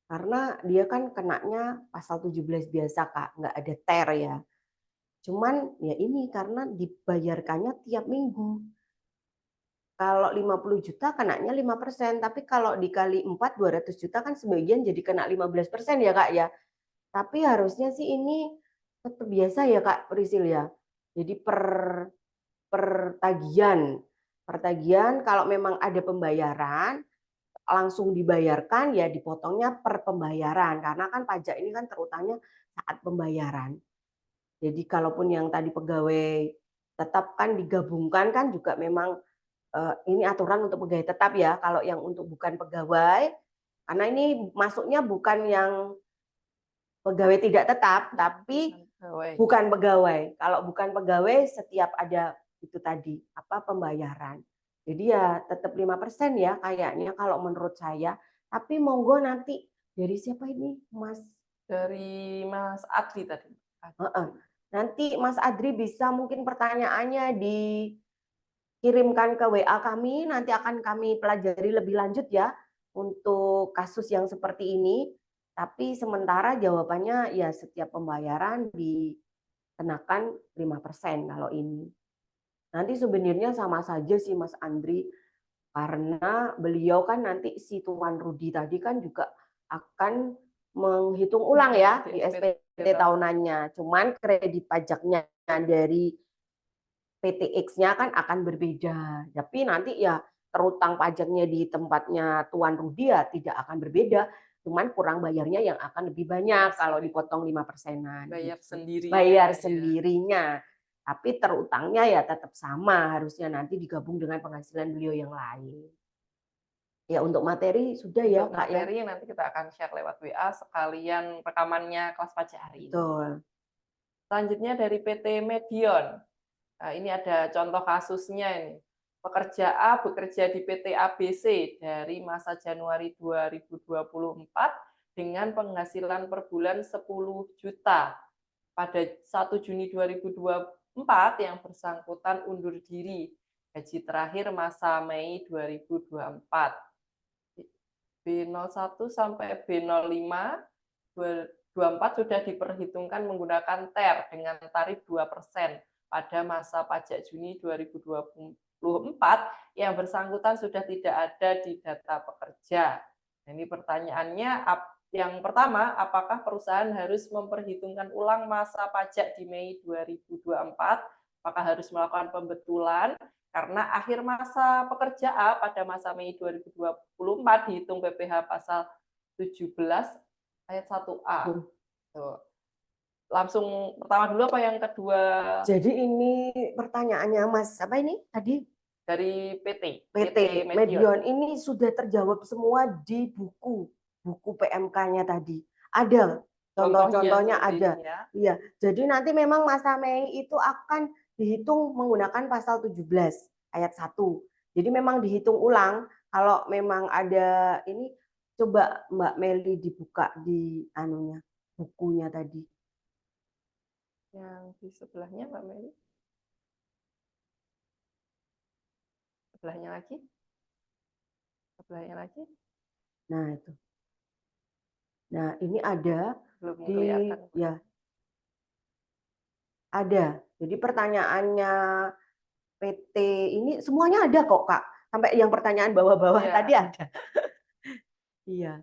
Karena dia kan kenanya pasal 17 biasa Kak, nggak ada TER ya. Cuman ya ini karena dibayarkannya tiap minggu. Kalau 50 juta kenanya 5%, tapi kalau dikali 4 200 juta kan sebagian jadi kena 15% ya Kak ya. Tapi harusnya sih ini tetap biasa ya Kak Prisil ya. Jadi per tagihan. Per tagihan kalau memang ada pembayaran langsung dibayarkan ya dipotongnya per pembayaran karena kan pajak ini kan terutangnya saat pembayaran. Jadi kalaupun yang tadi pegawai tetap kan digabungkan kan juga memang ini aturan untuk pegawai tetap ya. Kalau yang untuk bukan pegawai, karena ini masuknya bukan yang pegawai tidak tetap, tapi bukan pegawai. Kalau bukan pegawai, setiap ada itu tadi apa pembayaran. Jadi ya tetap 5% ya kayaknya kalau menurut saya. Tapi monggo nanti dari siapa ini Mas? Dari Mas Adli tadi. Heeh. Nanti Mas Adri bisa mungkin pertanyaannya dikirimkan ke WA kami, nanti akan kami pelajari lebih lanjut ya untuk kasus yang seperti ini. Tapi sementara jawabannya ya setiap pembayaran dikenakan 5% kalau ini. Nanti sebenarnya sama saja sih Mas Andri, karena beliau kan nanti si Tuan Rudi tadi kan juga akan menghitung ulang ya di SPT tahunannya. Cuman kredit pajaknya dari PTX-nya kan akan berbeda. Tapi nanti ya terutang pajaknya di tempatnya Tuan Rudi ya tidak akan berbeda. Cuman kurang bayarnya yang akan lebih banyak kalau dipotong 5%-an. Bayar gitu. sendirinya. Bayar ya. sendirinya. Tapi terutangnya ya tetap sama, harusnya nanti digabung dengan penghasilan beliau yang lain. Ya untuk materi sudah ya Untuk Kak ya. materi nanti kita akan share lewat WA sekalian rekamannya kelas pajak hari ini. Betul. Selanjutnya dari PT Medion. Nah, ini ada contoh kasusnya ini. Pekerja A bekerja di PT ABC dari masa Januari 2024 dengan penghasilan per bulan 10 juta. Pada 1 Juni 2024 yang bersangkutan undur diri. Gaji terakhir masa Mei 2024. B01 sampai B05 24 sudah diperhitungkan menggunakan TER dengan tarif 2% pada masa pajak Juni 2024 yang bersangkutan sudah tidak ada di data pekerja. Ini pertanyaannya, yang pertama, apakah perusahaan harus memperhitungkan ulang masa pajak di Mei 2024? Apakah harus melakukan pembetulan? Karena akhir masa pekerja A pada masa Mei 2024 dihitung PPh pasal 17 ayat 1A. Tuh. Langsung pertama dulu apa yang kedua? Jadi ini pertanyaannya Mas, apa ini tadi? Dari PT Medion ini sudah terjawab semua di buku PMK-nya tadi. Ada contoh-contohnya ada. Iya. Jadi nanti memang masa Mei itu akan dihitung menggunakan pasal 17 ayat 1. Jadi memang dihitung ulang kalau memang ada ini, coba Mbak Meli dibuka di anunya bukunya tadi. Yang di sebelahnya Mbak Meli. Sebelahnya lagi. Sebelahnya lagi. Nah, itu. Nah, ini ada belum di kelihatan. Ya. Ada. Jadi pertanyaannya PT ini semuanya ada kok, Kak. Sampai yang pertanyaan bawah-bawah Ya. tadi ada. Iya.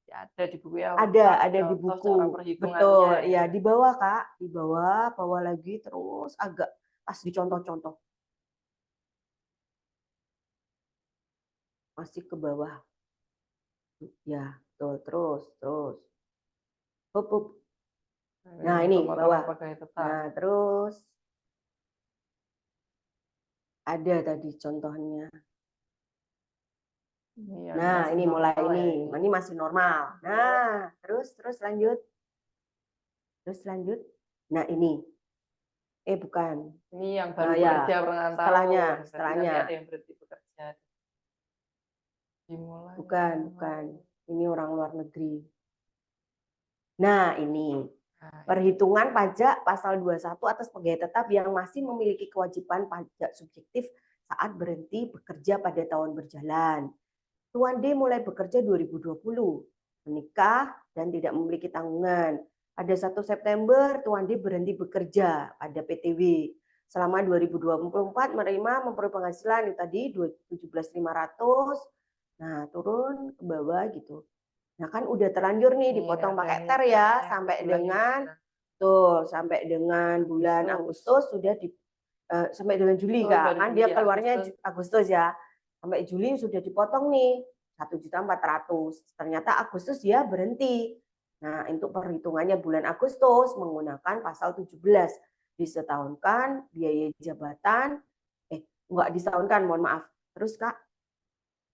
Ya, ada di buku ya. Ada di buku. Betul, ya. iya, di bawah, Kak. Di bawah lagi terus agak pas dicontoh-contoh. Masih ke bawah. Ya, tuh, terus. Hup. Nah, ini bawah. Nah, terus ada tadi contohnya. Nah, ini mulai ini. Ini masih normal. Nah, terus lanjut. Nah, ini. Bukan. Ini yang baru bekerja pertengahan tahun. Setelahnya. Ada yang berhenti bekerja. Dimulai. Bukan. Ini orang luar negeri. Nah, ini. Perhitungan pajak pasal 21 atas pegawai tetap yang masih memiliki kewajiban pajak subjektif saat berhenti bekerja pada tahun berjalan. Tuan D mulai bekerja 2020, menikah dan tidak memiliki tanggungan. Pada 1 September, Tuan D berhenti bekerja pada PTW. Selama 2024 menerima memperoleh penghasilan yang tadi 17.500. Nah, turun ke bawah gitu. Nah, kan udah terlanjur nih dipotong pakai TER ya sampai dengan bulan Agustus sudah sampai dengan Juli kan dia keluarnya Agustus ya. Sampai Juli sudah dipotong nih 1.400.000. Ternyata Agustus dia berhenti. Nah, untuk perhitungannya bulan Agustus menggunakan pasal 17. Disetahunkan biaya jabatan enggak disetahunkan, mohon maaf. Terus Kak,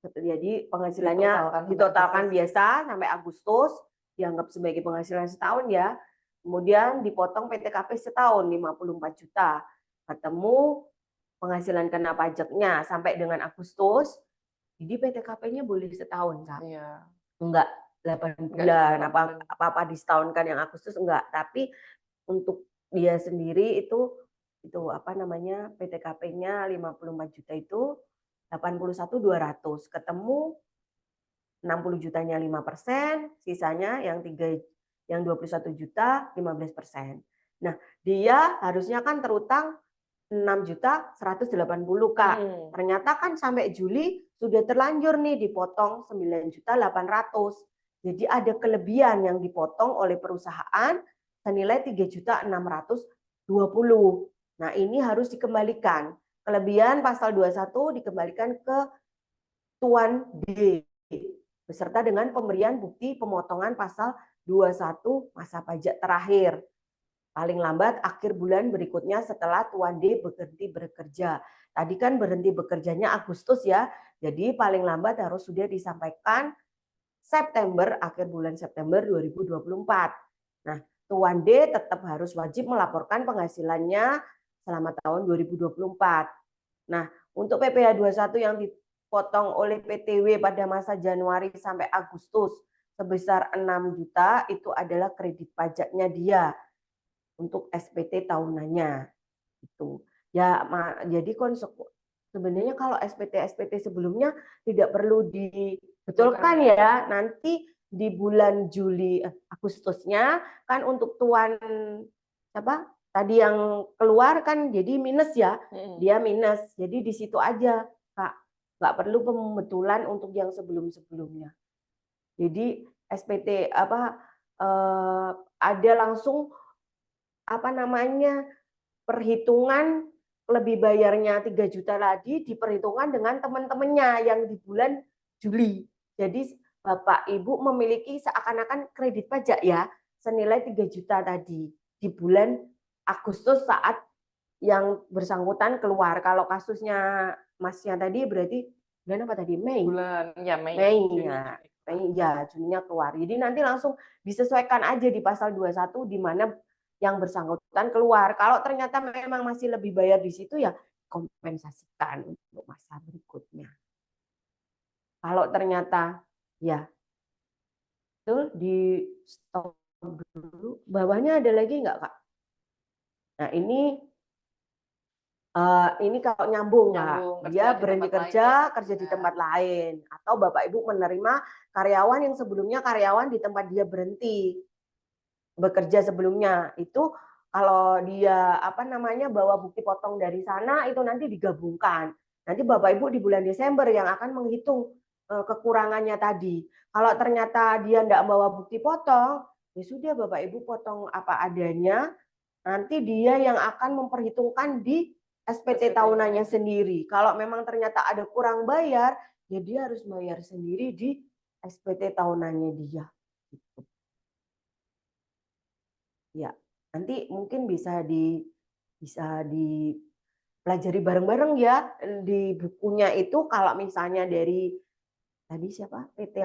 jadi penghasilannya ditotalkan biasa sampai Agustus, dianggap sebagai penghasilan setahun ya. Kemudian dipotong PTKP setahun 54 juta. Ketemu penghasilan kena pajaknya sampai dengan Agustus, jadi PTKP-nya boleh setahun, Kak. Iya. Enggak 8 Enggak bulan, 8 bulan. apa-apa disetahunkan yang Agustus enggak. Tapi untuk dia sendiri itu apa namanya, PTKP-nya 54 juta itu 81.200, ketemu 60 jutanya 5%, sisanya yang 21 juta 15%. Nah, dia harusnya kan terutang 6.180.000, Kak. Ternyata kan sampai Juli sudah terlanjur nih dipotong 9.800.000. Jadi ada kelebihan yang dipotong oleh perusahaan senilai 3.620.000. Nah, ini harus dikembalikan. Kelebihan pasal 21 dikembalikan ke Tuan D beserta dengan pemberian bukti pemotongan pasal 21 masa pajak terakhir. Paling lambat akhir bulan berikutnya setelah Tuan D berhenti bekerja. Tadi kan berhenti bekerjanya Agustus ya, jadi paling lambat harus sudah disampaikan September, akhir bulan September 2024. Nah, Tuan D tetap harus wajib melaporkan penghasilannya selama tahun 2024. Nah, untuk PPh 21 yang dipotong oleh PTW pada masa Januari sampai Agustus sebesar 6 juta itu adalah kredit pajaknya dia untuk SPT tahunannya. Itu. Ya, jadi sebenarnya kalau SPT sebelumnya tidak perlu dibetulkan ya. Nanti di bulan Agustusnya kan untuk Tuan apa? Tadi yang keluar kan jadi minus ya. Dia minus. Jadi di situ aja, Kak. Nggak perlu pembetulan untuk yang sebelum-sebelumnya. Jadi SPT ada langsung apa namanya perhitungan lebih bayarnya 3 juta lagi diperhitungkan dengan teman-temannya yang di bulan Juli. Jadi Bapak Ibu memiliki seakan-akan kredit pajak ya senilai 3 juta tadi di bulan Agustus saat yang bersangkutan keluar. Kalau kasusnya Masnya tadi berarti bulan apa tadi? Mei. Bulan ya Mei. Mei ya, Juninya keluar. Jadi nanti langsung disesuaikan aja di pasal 21 di mana yang bersangkutan keluar. Kalau ternyata memang masih lebih bayar di situ ya kompensasikan untuk masa berikutnya. Kalau ternyata ya betul di stop dulu. Bawahnya ada lagi nggak, Kak? Nah, ini kalau nyambung, Kak. Dia berhenti kerja di tempat lain. Atau Bapak Ibu menerima karyawan yang sebelumnya karyawan di tempat dia berhenti bekerja sebelumnya. Itu kalau dia bawa bukti potong dari sana itu nanti digabungkan. Nanti Bapak Ibu di bulan Desember yang akan menghitung kekurangannya tadi. Kalau ternyata dia tidak bawa bukti potong, ya sudah Bapak Ibu potong apa adanya. Nanti dia yang akan memperhitungkan di SPT tahunannya sendiri. Kalau memang ternyata ada kurang bayar, ya dia harus bayar sendiri di SPT tahunannya dia. Gitu. Ya, nanti mungkin bisa dipelajari bareng-bareng ya di bukunya itu. Kalau misalnya dari tadi siapa PT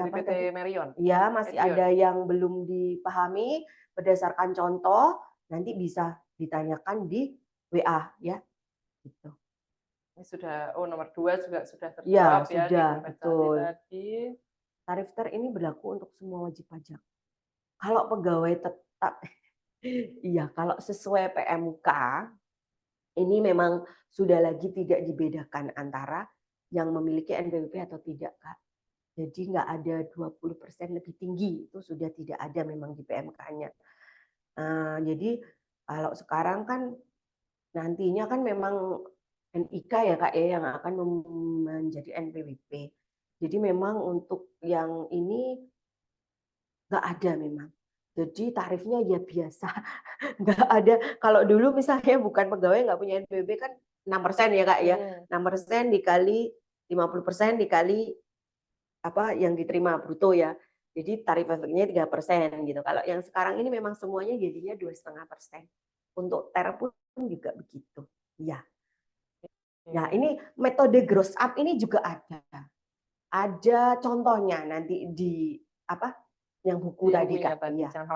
Merion. Ya, masih ada yang belum dipahami berdasarkan contoh, nanti bisa ditanyakan di WA ya. Gitu. Ini sudah nomor 2 juga sudah terjawab ya, sudah, betul. Tadi. Tarif TER ini berlaku untuk semua wajib pajak. Kalau pegawai tetap iya, kalau sesuai PMK ini memang sudah lagi tidak dibedakan antara yang memiliki NPWP atau tidak, Kak. Jadi nggak ada 20% lebih tinggi, itu sudah tidak ada memang di PMK-nya. Jadi kalau sekarang kan nantinya kan memang NIK ya Kak ya yang akan menjadi NPWP. Jadi memang untuk yang ini nggak ada memang. Jadi tarifnya ya biasa, nggak ada. Kalau dulu misalnya bukan pegawai nggak punya NPWP kan 6% ya Kak ya, 6% dikali 50% dikali apa yang diterima bruto ya. Jadi tarif efeknya 3% gitu. Kalau yang sekarang ini memang semuanya jadinya 2,5%. Untuk TER pun juga begitu. Ya. Nah, ini metode gross up ini juga ada. Ada contohnya nanti di apa? Yang buku tadi Kak. Ya. Jangan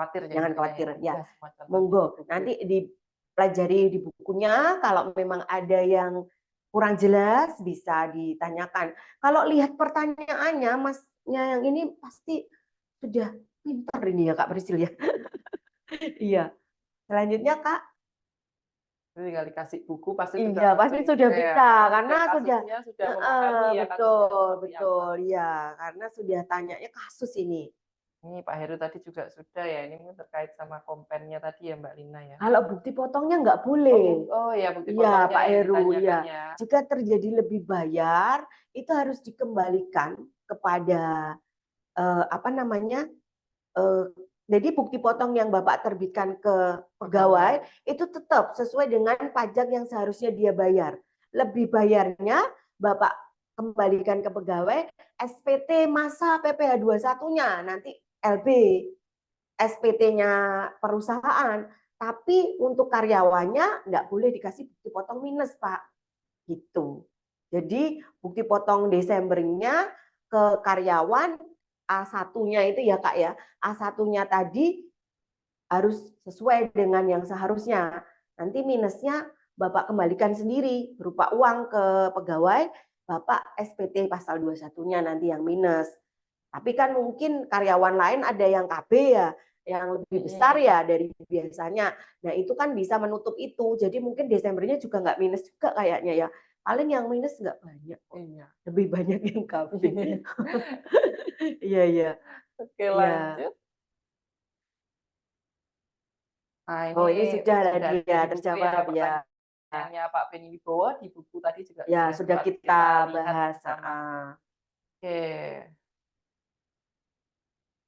khawatir ya. Monggo nanti dipelajari di bukunya kalau memang ada yang kurang jelas bisa ditanyakan. Kalau lihat pertanyaannya, Masnya yang ini pasti sudah pintar ini ya Kak Priscil ya. Iya. Selanjutnya Kak. Tinggal dikasih buku pasti juga Iya, pasti ngerti. sudah bisa karena sudah kasusnya sudah memahami ya kasusnya betul, seperti apa. betul ya, karena sudah tanyanya kasus ini. Ini Pak Heru tadi juga sudah ya, ini terkait sama kompennya tadi ya Mbak Lina ya. Kalau bukti potongnya nggak boleh. Oh ya, bukti Iya, potongnya Pak yang Heru, ditanyakan ya. ya. Jika terjadi lebih bayar, itu harus dikembalikan kepada apa namanya? Jadi bukti potong yang Bapak terbitkan ke pegawai itu tetap sesuai dengan pajak yang seharusnya dia bayar. Lebih bayarnya Bapak kembalikan ke pegawai, SPT masa PPh 21-nya, nanti LB SPT-nya perusahaan. Tapi untuk karyawannya nggak boleh dikasih bukti potong minus, Pak. Gitu. Jadi bukti potong Desembernya ke karyawan A1-nya itu ya Kak ya. A1-nya tadi harus sesuai dengan yang seharusnya. Nanti minusnya Bapak kembalikan sendiri berupa uang ke pegawai, Bapak SPT pasal 21-nya nanti yang minus. Tapi kan mungkin karyawan lain ada yang KB ya, yang lebih besar ya dari biasanya. Nah itu kan bisa menutup itu. Jadi mungkin Desembernya juga nggak minus juga kayaknya ya. Paling yang minus nggak banyak. Iya. Lebih banyak yang KB. Iya, iya. Oke, Iya. lanjut. Nah, Oh ini sudah ada tadi di ya buku terjawab ya. pertanyaannya Pak Beni Wibowo, di buku tadi juga Ya sudah sempat kita lihat bahas. bersama. Oke.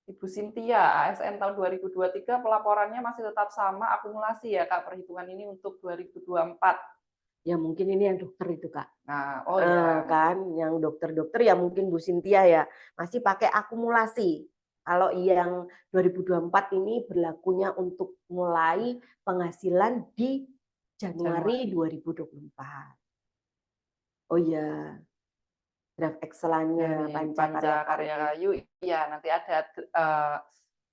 Ibu Cynthia, ASN tahun 2023 pelaporannya masih tetap sama akumulasi ya Kak, perhitungan ini untuk 2024. Ya mungkin ini yang dokter itu Kak. Nah, oh ya. Kan yang dokter-dokter ya mungkin Bu Cynthia ya masih pakai akumulasi. Kalau yang 2024 ini berlakunya untuk mulai penghasilan di Januari 2024. Oh iya, draft Excel-nya Dari Pancakarya Pancakarya Karya. Kayu, iya nanti ada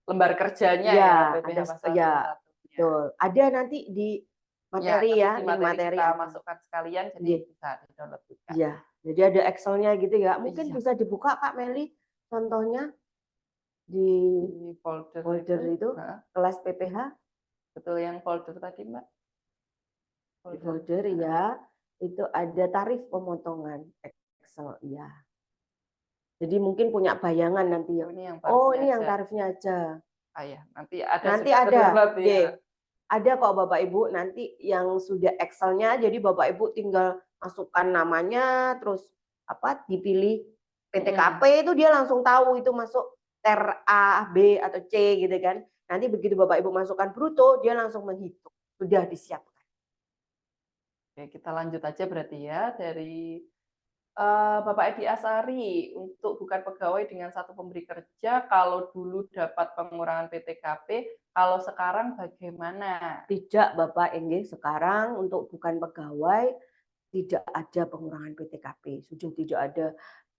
lembar kerjanya Ya, ya ada PPh pasal ya, 21-nya. betul. Ada nanti di materi nanti ya, di link materi kita ada. masukkan sekalian jadi Iya. bisa di-download juga. Iya, jadi ada Excel-nya gitu ya. Mungkin Iya. bisa dibuka Kak Meli contohnya di folder itu kelas PPh. Betul yang folder tadi Mbak. Di folder ya, itu ada tarif pemotongan Excel ya. Jadi mungkin punya bayangan nanti ya. Oh, ini yang tarifnya aja. Ah ya, nanti ada. Nanti ada. Ya. Ada kok Bapak Ibu nanti yang sudah Excel-nya, jadi Bapak Ibu tinggal masukkan namanya, terus apa dipilih PTKP itu dia langsung tahu itu masuk ter A, B atau C gitu kan. Nanti begitu Bapak Ibu masukkan bruto, dia langsung menghitung. Sudah disiapkan. Oke, kita lanjut aja berarti ya dari Bapak Edi Asari, untuk bukan pegawai dengan satu pemberi kerja, kalau dulu dapat pengurangan PTKP, kalau sekarang bagaimana? Tidak Bapak Engge, sekarang untuk bukan pegawai tidak ada pengurangan PTKP. Sudah tidak ada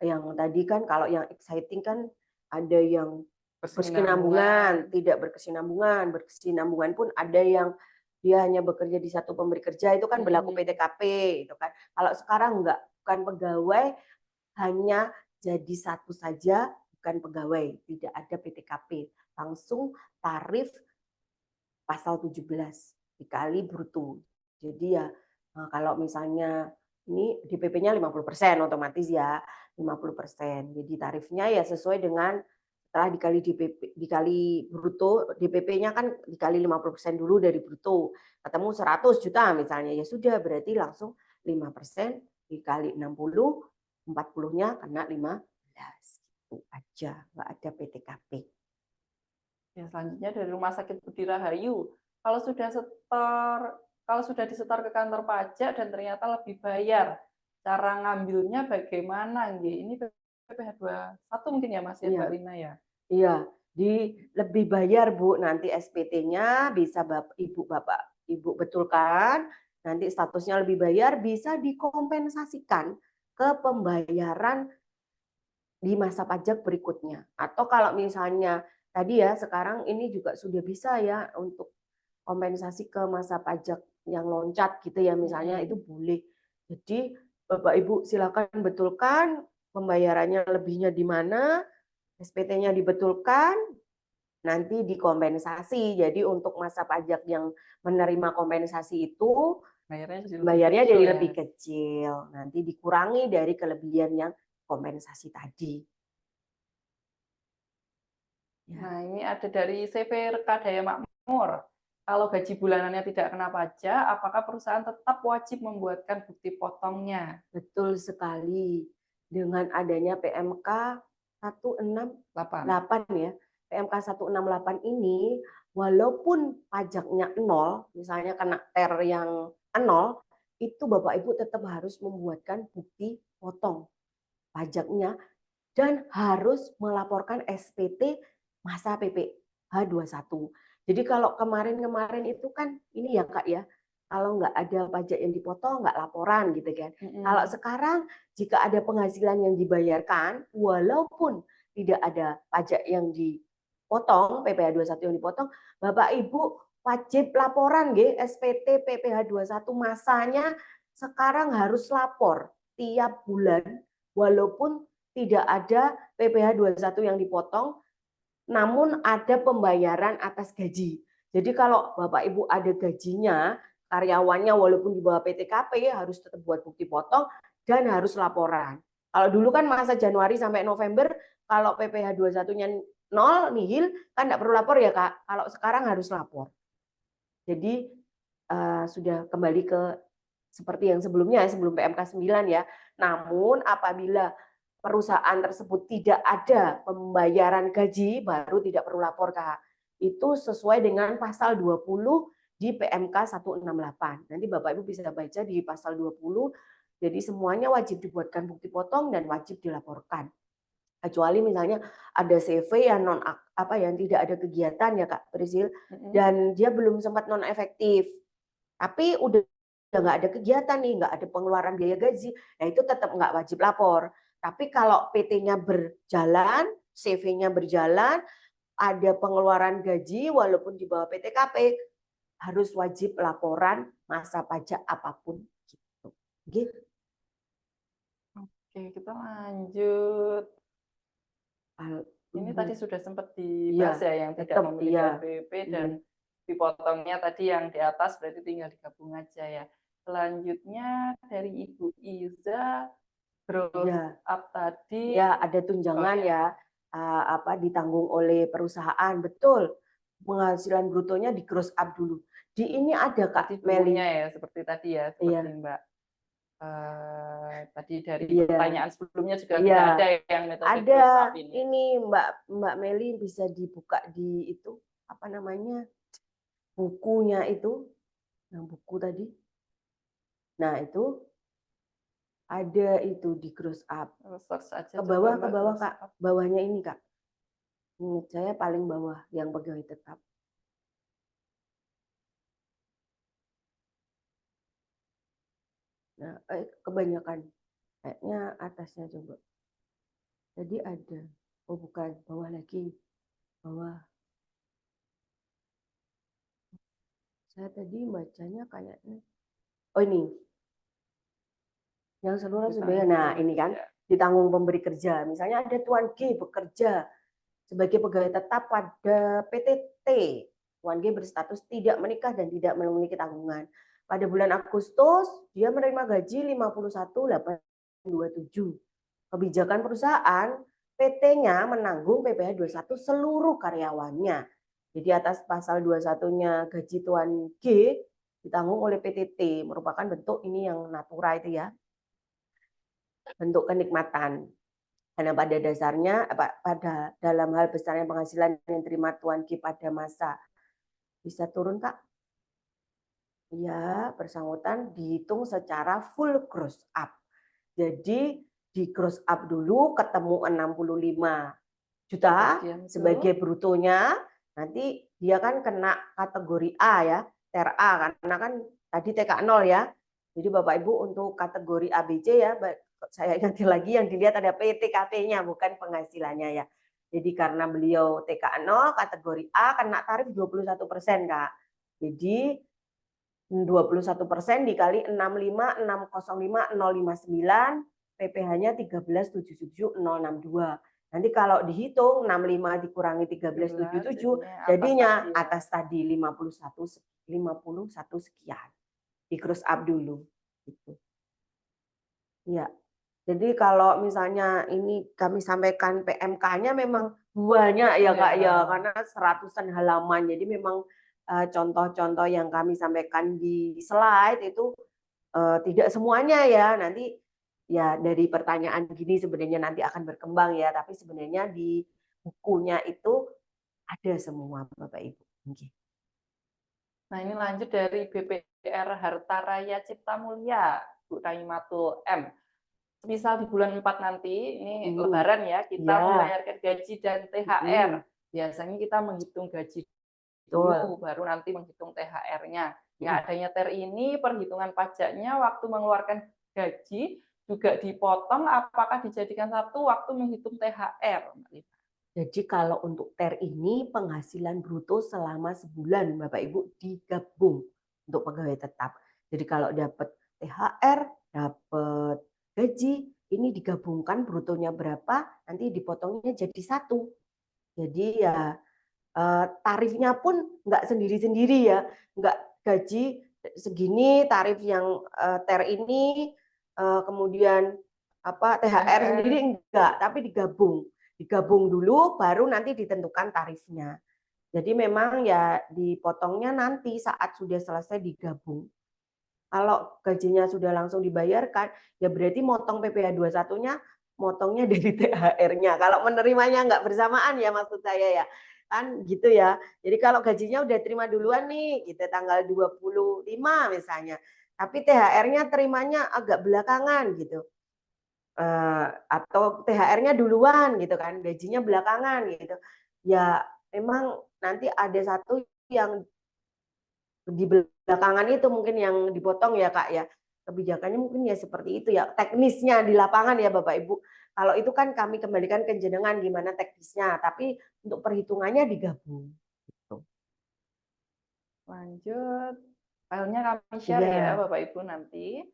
yang tadi kan, kalau yang exciting kan ada yang berkesinambungan, tidak berkesinambungan. Berkesinambungan pun ada yang dia hanya bekerja di satu pemberi kerja, itu kan berlaku PTKP itu kan. Kalau sekarang enggak, bukan pegawai, hanya jadi satu saja, bukan pegawai, tidak ada PTKP, langsung tarif pasal 17 dikali bruto. Jadi ya kalau misalnya ini DPP-nya 50% otomatis ya 50%. Jadi tarifnya ya sesuai dengan setelah dikali DPP, dikali bruto, DPP-nya kan dikali 50% dulu dari bruto. Ketemu 100 juta misalnya, ya sudah berarti langsung 5% dikali 60, 40-nya kena 15. Itu aja, nggak ada PTKP. Ya, selanjutnya dari Rumah Sakit Budi Rahayu. Kalau sudah disetor ke kantor pajak dan ternyata lebih bayar, cara ngambilnya bagaimana? Ini PPh 21 mungkin ya Mas ya, Mbak Lina ya? Iya, lebih bayar Bu, nanti SPT-nya bisa Ibu betulkan, nanti statusnya lebih bayar bisa dikompensasikan ke pembayaran di masa pajak berikutnya. Atau kalau misalnya tadi ya sekarang ini juga sudah bisa ya untuk kompensasi ke masa pajak yang loncat gitu ya misalnya itu boleh. Jadi Bapak Ibu silakan betulkan pembayarannya lebihnya di mana, SPT-nya dibetulkan, nanti dikompensasi. Jadi untuk masa pajak yang menerima kompensasi itu bayarnya jadi lebih kecil. Nanti dikurangi dari kelebihan yang kompensasi tadi. Nah, ini ada dari CV Rekadaya Makmur. Kalau gaji bulanannya tidak kena pajak, apakah perusahaan tetap wajib membuatkan bukti potongnya? Betul sekali. Dengan adanya PMK 168 ya. PMK 168 ini walaupun pajaknya 0, misalnya kena TER yang 0, itu Bapak Ibu tetap harus membuatkan bukti potong pajaknya dan harus melaporkan SPT masa PPh 21. Jadi kalau kemarin-kemarin itu kan ini ya Kak ya, kalau nggak ada pajak yang dipotong nggak laporan gitu kan. Kalau sekarang jika ada penghasilan yang dibayarkan, walaupun tidak ada pajak yang dipotong, PPh 21 yang dipotong, Bapak Ibu wajib laporan nggih, SPT PPh 21 masanya sekarang harus lapor tiap bulan walaupun tidak ada PPh 21 yang dipotong, namun ada pembayaran atas gaji. Jadi kalau Bapak Ibu ada gajinya, karyawannya walaupun di bawah PTKP harus tetap buat bukti potong dan harus laporan. Kalau dulu kan masa Januari sampai November, kalau PPh 21-nya 0, nihil, kan tidak perlu lapor ya Kak. Kalau sekarang harus lapor. Jadi sudah kembali ke seperti yang sebelumnya, sebelum PMK 9 ya. Namun apabila perusahaan tersebut tidak ada pembayaran gaji, baru tidak perlu lapor Kak. Itu sesuai dengan pasal 20 di PMK 168. Nanti Bapak Ibu bisa baca di pasal 20. Jadi semuanya wajib dibuatkan bukti potong dan wajib dilaporkan. Kecuali misalnya ada CV yang yang tidak ada kegiatan ya Kak Prisil, dan dia belum sempat non efektif. Tapi udah nggak ada kegiatan nih, nggak ada pengeluaran biaya gaji, ya itu tetap nggak wajib lapor. Tapi kalau PT-nya berjalan, CV-nya berjalan, ada pengeluaran gaji walaupun di bawah PTKP, harus wajib laporan masa pajak apapun. Gitu. Oke, kita lanjut. Ini tadi sudah sempat dibahas ya, yang tidak memiliki LPWP dan dipotongnya tadi yang di atas, berarti tinggal digabung aja ya. Selanjutnya dari Ibu Iza, gross up tadi. Ya, ada tunjangan ya, ditanggung oleh perusahaan, betul. Penghasilan brutonya di gross up dulu. Di ini ada Kak Meli. Ya, seperti tadi ya, seperti Mbak. Tadi dari pertanyaan sebelumnya juga tidak ada yang metode gross up ini. Ini Mbak Meli bisa dibuka di itu apa namanya bukunya itu, yang buku tadi. Nah itu ada itu di gross up. Ke bawah Kak, bawahnya ini Kak. Menurut saya paling bawah yang pegawai tetap. Nah, kebanyakan kayaknya atasnya coba. Jadi ada, oh bukan, bawah lagi, bawah. Saya tadi bacanya kayaknya, oh ini, yang seluruh sebenarnya. Nah ini kan ditanggung pemberi kerja. Misalnya ada Tuan G bekerja sebagai pegawai tetap pada PTT. Tuan G berstatus tidak menikah dan tidak memiliki tanggungan. Pada bulan Agustus, dia menerima gaji 51.827. Kebijakan perusahaan, PT-nya menanggung PPh 21 seluruh karyawannya. Jadi atas pasal 21-nya gaji Tuan G ditanggung oleh PTT, merupakan bentuk ini yang natura itu ya. Bentuk kenikmatan. Karena pada dasarnya, pada dalam hal besarnya penghasilan yang terima Tuan G pada masa, bisa turun Kak? Ya, bersangkutan dihitung secara full gross up. Jadi di gross up dulu ketemu 65 juta sebagai brutonya, nanti dia kan kena kategori A ya, TER A, karena kan tadi TK 0 ya. Jadi Bapak Ibu untuk kategori ABC ya, saya ingat lagi yang dilihat ada PTKP-nya bukan penghasilannya ya. Jadi karena beliau TK 0 kategori A kena tarif 21% Kak. Jadi 21% dikali 65.605.059, PPh-nya 13.77062. Nanti kalau dihitung 65 dikurangi 13.77 jadinya atas tadi 51 sekian. Di cross up dulu gitu. Ya. Jadi kalau misalnya ini kami sampaikan PMK-nya memang banyak ya Kak ya, karena seratusan halaman. Jadi memang contoh-contoh yang kami sampaikan di slide itu tidak semuanya ya. Nanti ya dari pertanyaan gini sebenarnya nanti akan berkembang ya, tapi sebenarnya di bukunya itu ada semua Bapak Ibu. Nah, ini lanjut dari BPR Harta Raya Cipta Mulia, Bu Raimatul M. Misal di bulan 4 nanti, ini Lebaran ya, kita membayarkan gaji dan THR. Biasanya kita menghitung gaji dulu, baru nanti menghitung THR-nya. Ya, adanya THR ini, perhitungan pajaknya waktu mengeluarkan gaji juga dipotong, apakah dijadikan satu waktu menghitung THR? Jadi kalau untuk THR ini penghasilan bruto selama sebulan Bapak Ibu digabung untuk pegawai tetap. Jadi kalau dapat THR, dapat gaji, ini digabungkan brutonya berapa, nanti dipotongnya jadi satu. Jadi ya tarifnya pun nggak sendiri-sendiri ya, nggak gaji segini tarif yang THR ini, kemudian THR sendiri enggak, tapi digabung dulu baru nanti ditentukan tarifnya. Jadi memang ya dipotongnya nanti saat sudah selesai digabung. Kalau gajinya sudah langsung dibayarkan, ya berarti motong PPh 21-nya, motongnya dari THR-nya. Kalau menerimanya nggak bersamaan ya maksud saya ya. Kan gitu ya. Jadi kalau gajinya udah terima duluan nih, gitu tanggal 25 misalnya. Tapi THR-nya terimanya agak belakangan gitu. Atau THR-nya duluan gitu kan, gajinya belakangan gitu. Ya memang nanti ada satu yang di belakangan itu mungkin yang dipotong ya Kak ya. Kebijakannya mungkin ya seperti itu ya. Teknisnya di lapangan ya Bapak Ibu. Kalau itu kan kami kembalikan ke jenengan gimana teknisnya, tapi untuk perhitungannya digabung. Gitu. Lanjut, filenya kami share ya Bapak Ibu nanti.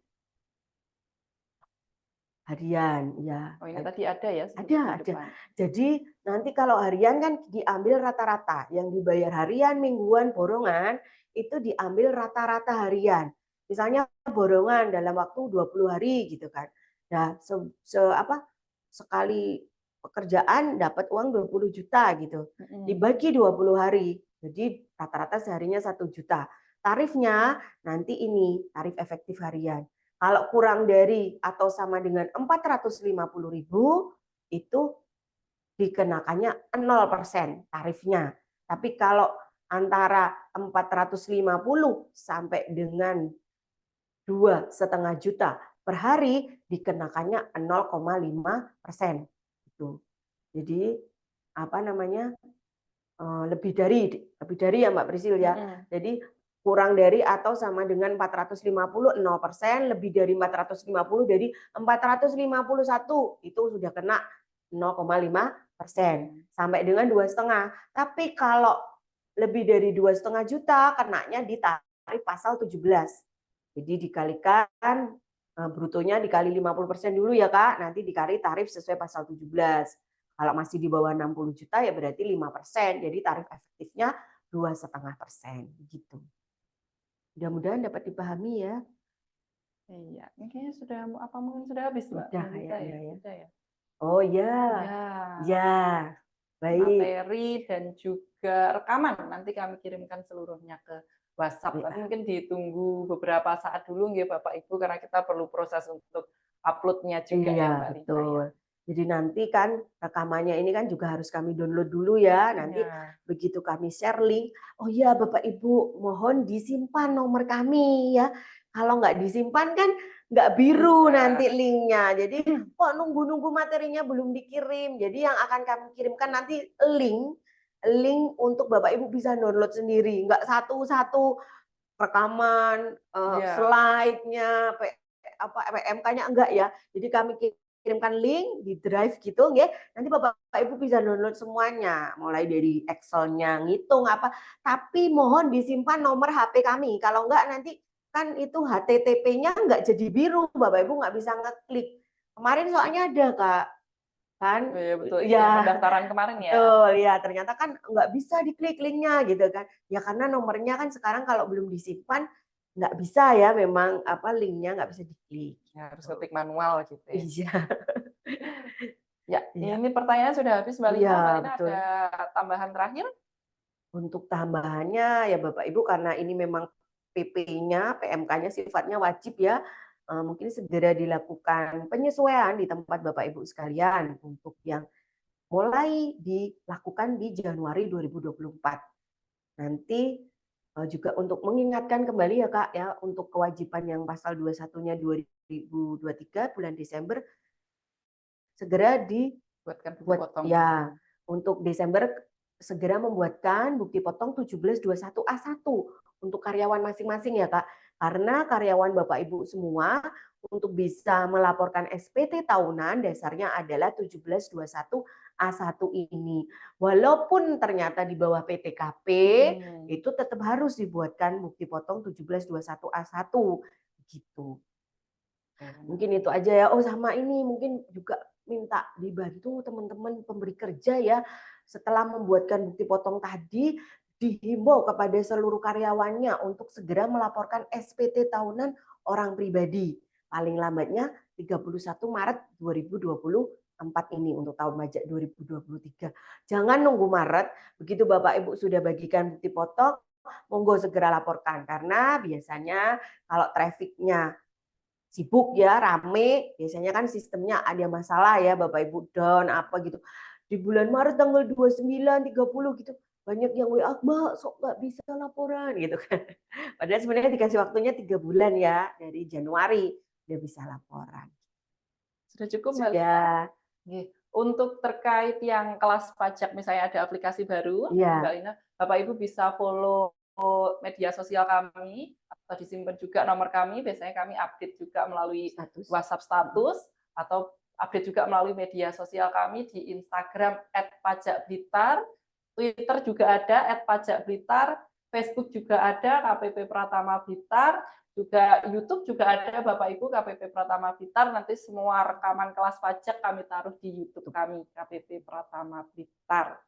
Harian ya. Oh ini tadi ada ya? Ada. Jadi nanti kalau harian kan diambil rata-rata. Yang dibayar harian, mingguan, borongan itu diambil rata-rata harian. Misalnya borongan dalam waktu 20 hari gitu kan. Nah, sekali pekerjaan dapat uang 20 juta gitu. Dibagi 20 hari. Jadi rata-rata seharinya 1 juta. Tarifnya nanti ini tarif efektif harian. Kalau kurang dari atau sama dengan 450.000 itu dikenakannya 0% tarifnya. Tapi kalau antara 450 sampai dengan 2,5 juta per hari dikenakannya 0,5%. Gitu. Jadi lebih dari ya Mbak Prisil ya. Jadi kurang dari atau sama dengan 450 0%, lebih dari 450 dari 451 itu sudah kena 0,5% sampai dengan 2,5. Tapi kalau lebih dari 2,5 juta kenanya di tarif pasal 17. Jadi dikalikan brutonya dikali 50% dulu ya Kak, nanti dikali tarif sesuai pasal 17. Kalau masih di bawah 60 juta ya berarti 5%. Jadi tarif efektifnya 2,5% gitu. Mudah-mudahan dapat dipahami ya. Iya, ini kayaknya sudah mungkin sudah habis Mbak. Sudah ya. Oh ya. Ya. Baik. Materi dan juga rekaman nanti kami kirimkan seluruhnya ke WhatsApp. Tapi mungkin ditunggu beberapa saat dulu ya Bapak Ibu karena kita perlu proses untuk uploadnya juga ya Mbak Lina. Betul. Jadi nanti kan rekamannya ini kan juga harus kami download dulu ya. Nanti begitu kami share link, oh iya Bapak Ibu mohon disimpan nomor kami ya. Kalau nggak disimpan kan nggak biru nanti linknya. Jadi kok nunggu-nunggu materinya belum dikirim. Jadi yang akan kami kirimkan nanti link untuk Bapak Ibu bisa download sendiri. Nggak satu-satu rekaman, slide-nya, PMK-nya enggak ya. Jadi kami kirimkan link di drive gitu ya. Nanti Bapak Ibu bisa download semuanya, mulai dari Excel-nya, ngitung apa. Tapi mohon disimpan nomor HP kami. Kalau enggak nanti kan itu HTTP-nya nggak jadi biru, Bapak Ibu nggak bisa ngeklik. Kemarin soalnya ada Kak, kan? Oh, iya betul, yang Ya, pendaftaran kemarin ya. betul ya. Ternyata kan nggak bisa diklik linknya gitu kan? Ya karena nomornya kan sekarang kalau belum disimpan nggak bisa ya, memang apa linknya nggak bisa diklik. Ya, harus ketik manual gitu ya. Iya, Ya, iya, ini pertanyaan sudah habis Mbak Lina. iya Mbak Lina betul. ada tambahan terakhir? Untuk tambahannya ya Bapak Ibu, karena ini memang PP-nya, PMK-nya sifatnya wajib ya, mungkin segera dilakukan penyesuaian di tempat Bapak Ibu sekalian untuk yang mulai dilakukan di Januari 2024. Nanti juga untuk mengingatkan kembali ya Kak ya, untuk kewajiban yang pasal 21-nya 2023 bulan Desember segera Buatkan bukti buat potong. ya, untuk Desember segera membuatkan bukti potong 1721A1 untuk karyawan masing-masing ya Kak. Karena karyawan Bapak Ibu semua untuk bisa melaporkan SPT tahunan dasarnya adalah 1721A1 ini. Walaupun ternyata di bawah PTKP itu tetap harus dibuatkan bukti potong 1721A1 gitu. Mungkin itu aja ya. Oh sama ini mungkin juga minta dibantu teman-teman pemberi kerja ya, setelah membuatkan bukti potong tadi dihimbau kepada seluruh karyawannya untuk segera melaporkan SPT tahunan orang pribadi paling lambatnya 31 Maret 2024 ini untuk tahun pajak 2023. Jangan nunggu Maret, begitu Bapak Ibu sudah bagikan bukti potong, monggo segera laporkan karena biasanya kalau trafficnya sibuk ya, rame, biasanya kan sistemnya ada masalah ya Bapak Ibu, down apa gitu. Di bulan Maret tanggal 29, 30 gitu, banyak yang WA, Mbak, sok nggak bisa laporan gitu kan. Padahal sebenarnya dikasih waktunya 3 bulan ya, dari Januari udah bisa laporan. Sudah cukup Mbak Lina? Sudah. Untuk terkait yang kelas pajak, misalnya ada aplikasi baru, Mbak Iya, Lina, Bapak Ibu bisa follow media sosial kami, atau disimpan juga nomor kami. Biasanya kami update juga melalui status. WhatsApp status, atau update juga melalui media sosial kami di Instagram @pajakblitar, Twitter juga ada @pajakblitar, Facebook juga ada KPP Pratama Blitar, juga YouTube juga ada Bapak Ibu KPP Pratama Blitar. Nanti semua rekaman kelas pajak kami taruh di YouTube kami KPP Pratama Blitar.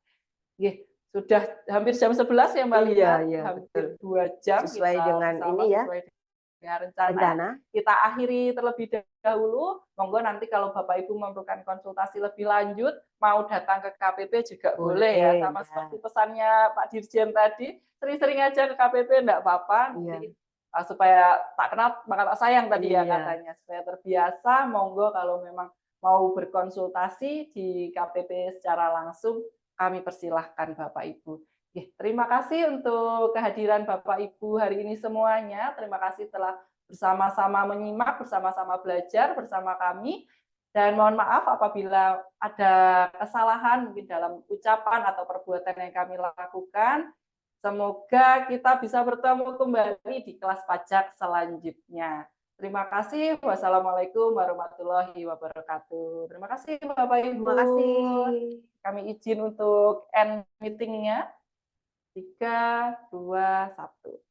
Sudah hampir jam 11 ya Mbak Lina, Iya, hampir betul. 2 jam Sesuai kita dengan bersama ini ya, sesuai dengan rencana. rencana. Kita akhiri terlebih dahulu. Monggo nanti kalau Bapak Ibu memerlukan konsultasi lebih lanjut, mau datang ke KPP juga boleh ya. Sama ya. seperti pesannya Pak Dirjen tadi, sering-sering aja ke KPP enggak apa-apa. Nanti supaya tak kenal maka tak sayang tadi ya katanya, supaya terbiasa. Monggo kalau memang mau berkonsultasi di KPP secara langsung, kami persilahkan Bapak Ibu. Terima kasih untuk kehadiran Bapak Ibu hari ini semuanya. Terima kasih telah bersama-sama menyimak, bersama-sama belajar bersama kami. Dan mohon maaf apabila ada kesalahan mungkin dalam ucapan atau perbuatan yang kami lakukan. Semoga kita bisa bertemu kembali di kelas pajak selanjutnya. Terima kasih. Wassalamualaikum warahmatullahi wabarakatuh. Terima kasih Bapak Ibu. Terima kasih. Kami izin untuk end meeting-nya. 3, 2, 1.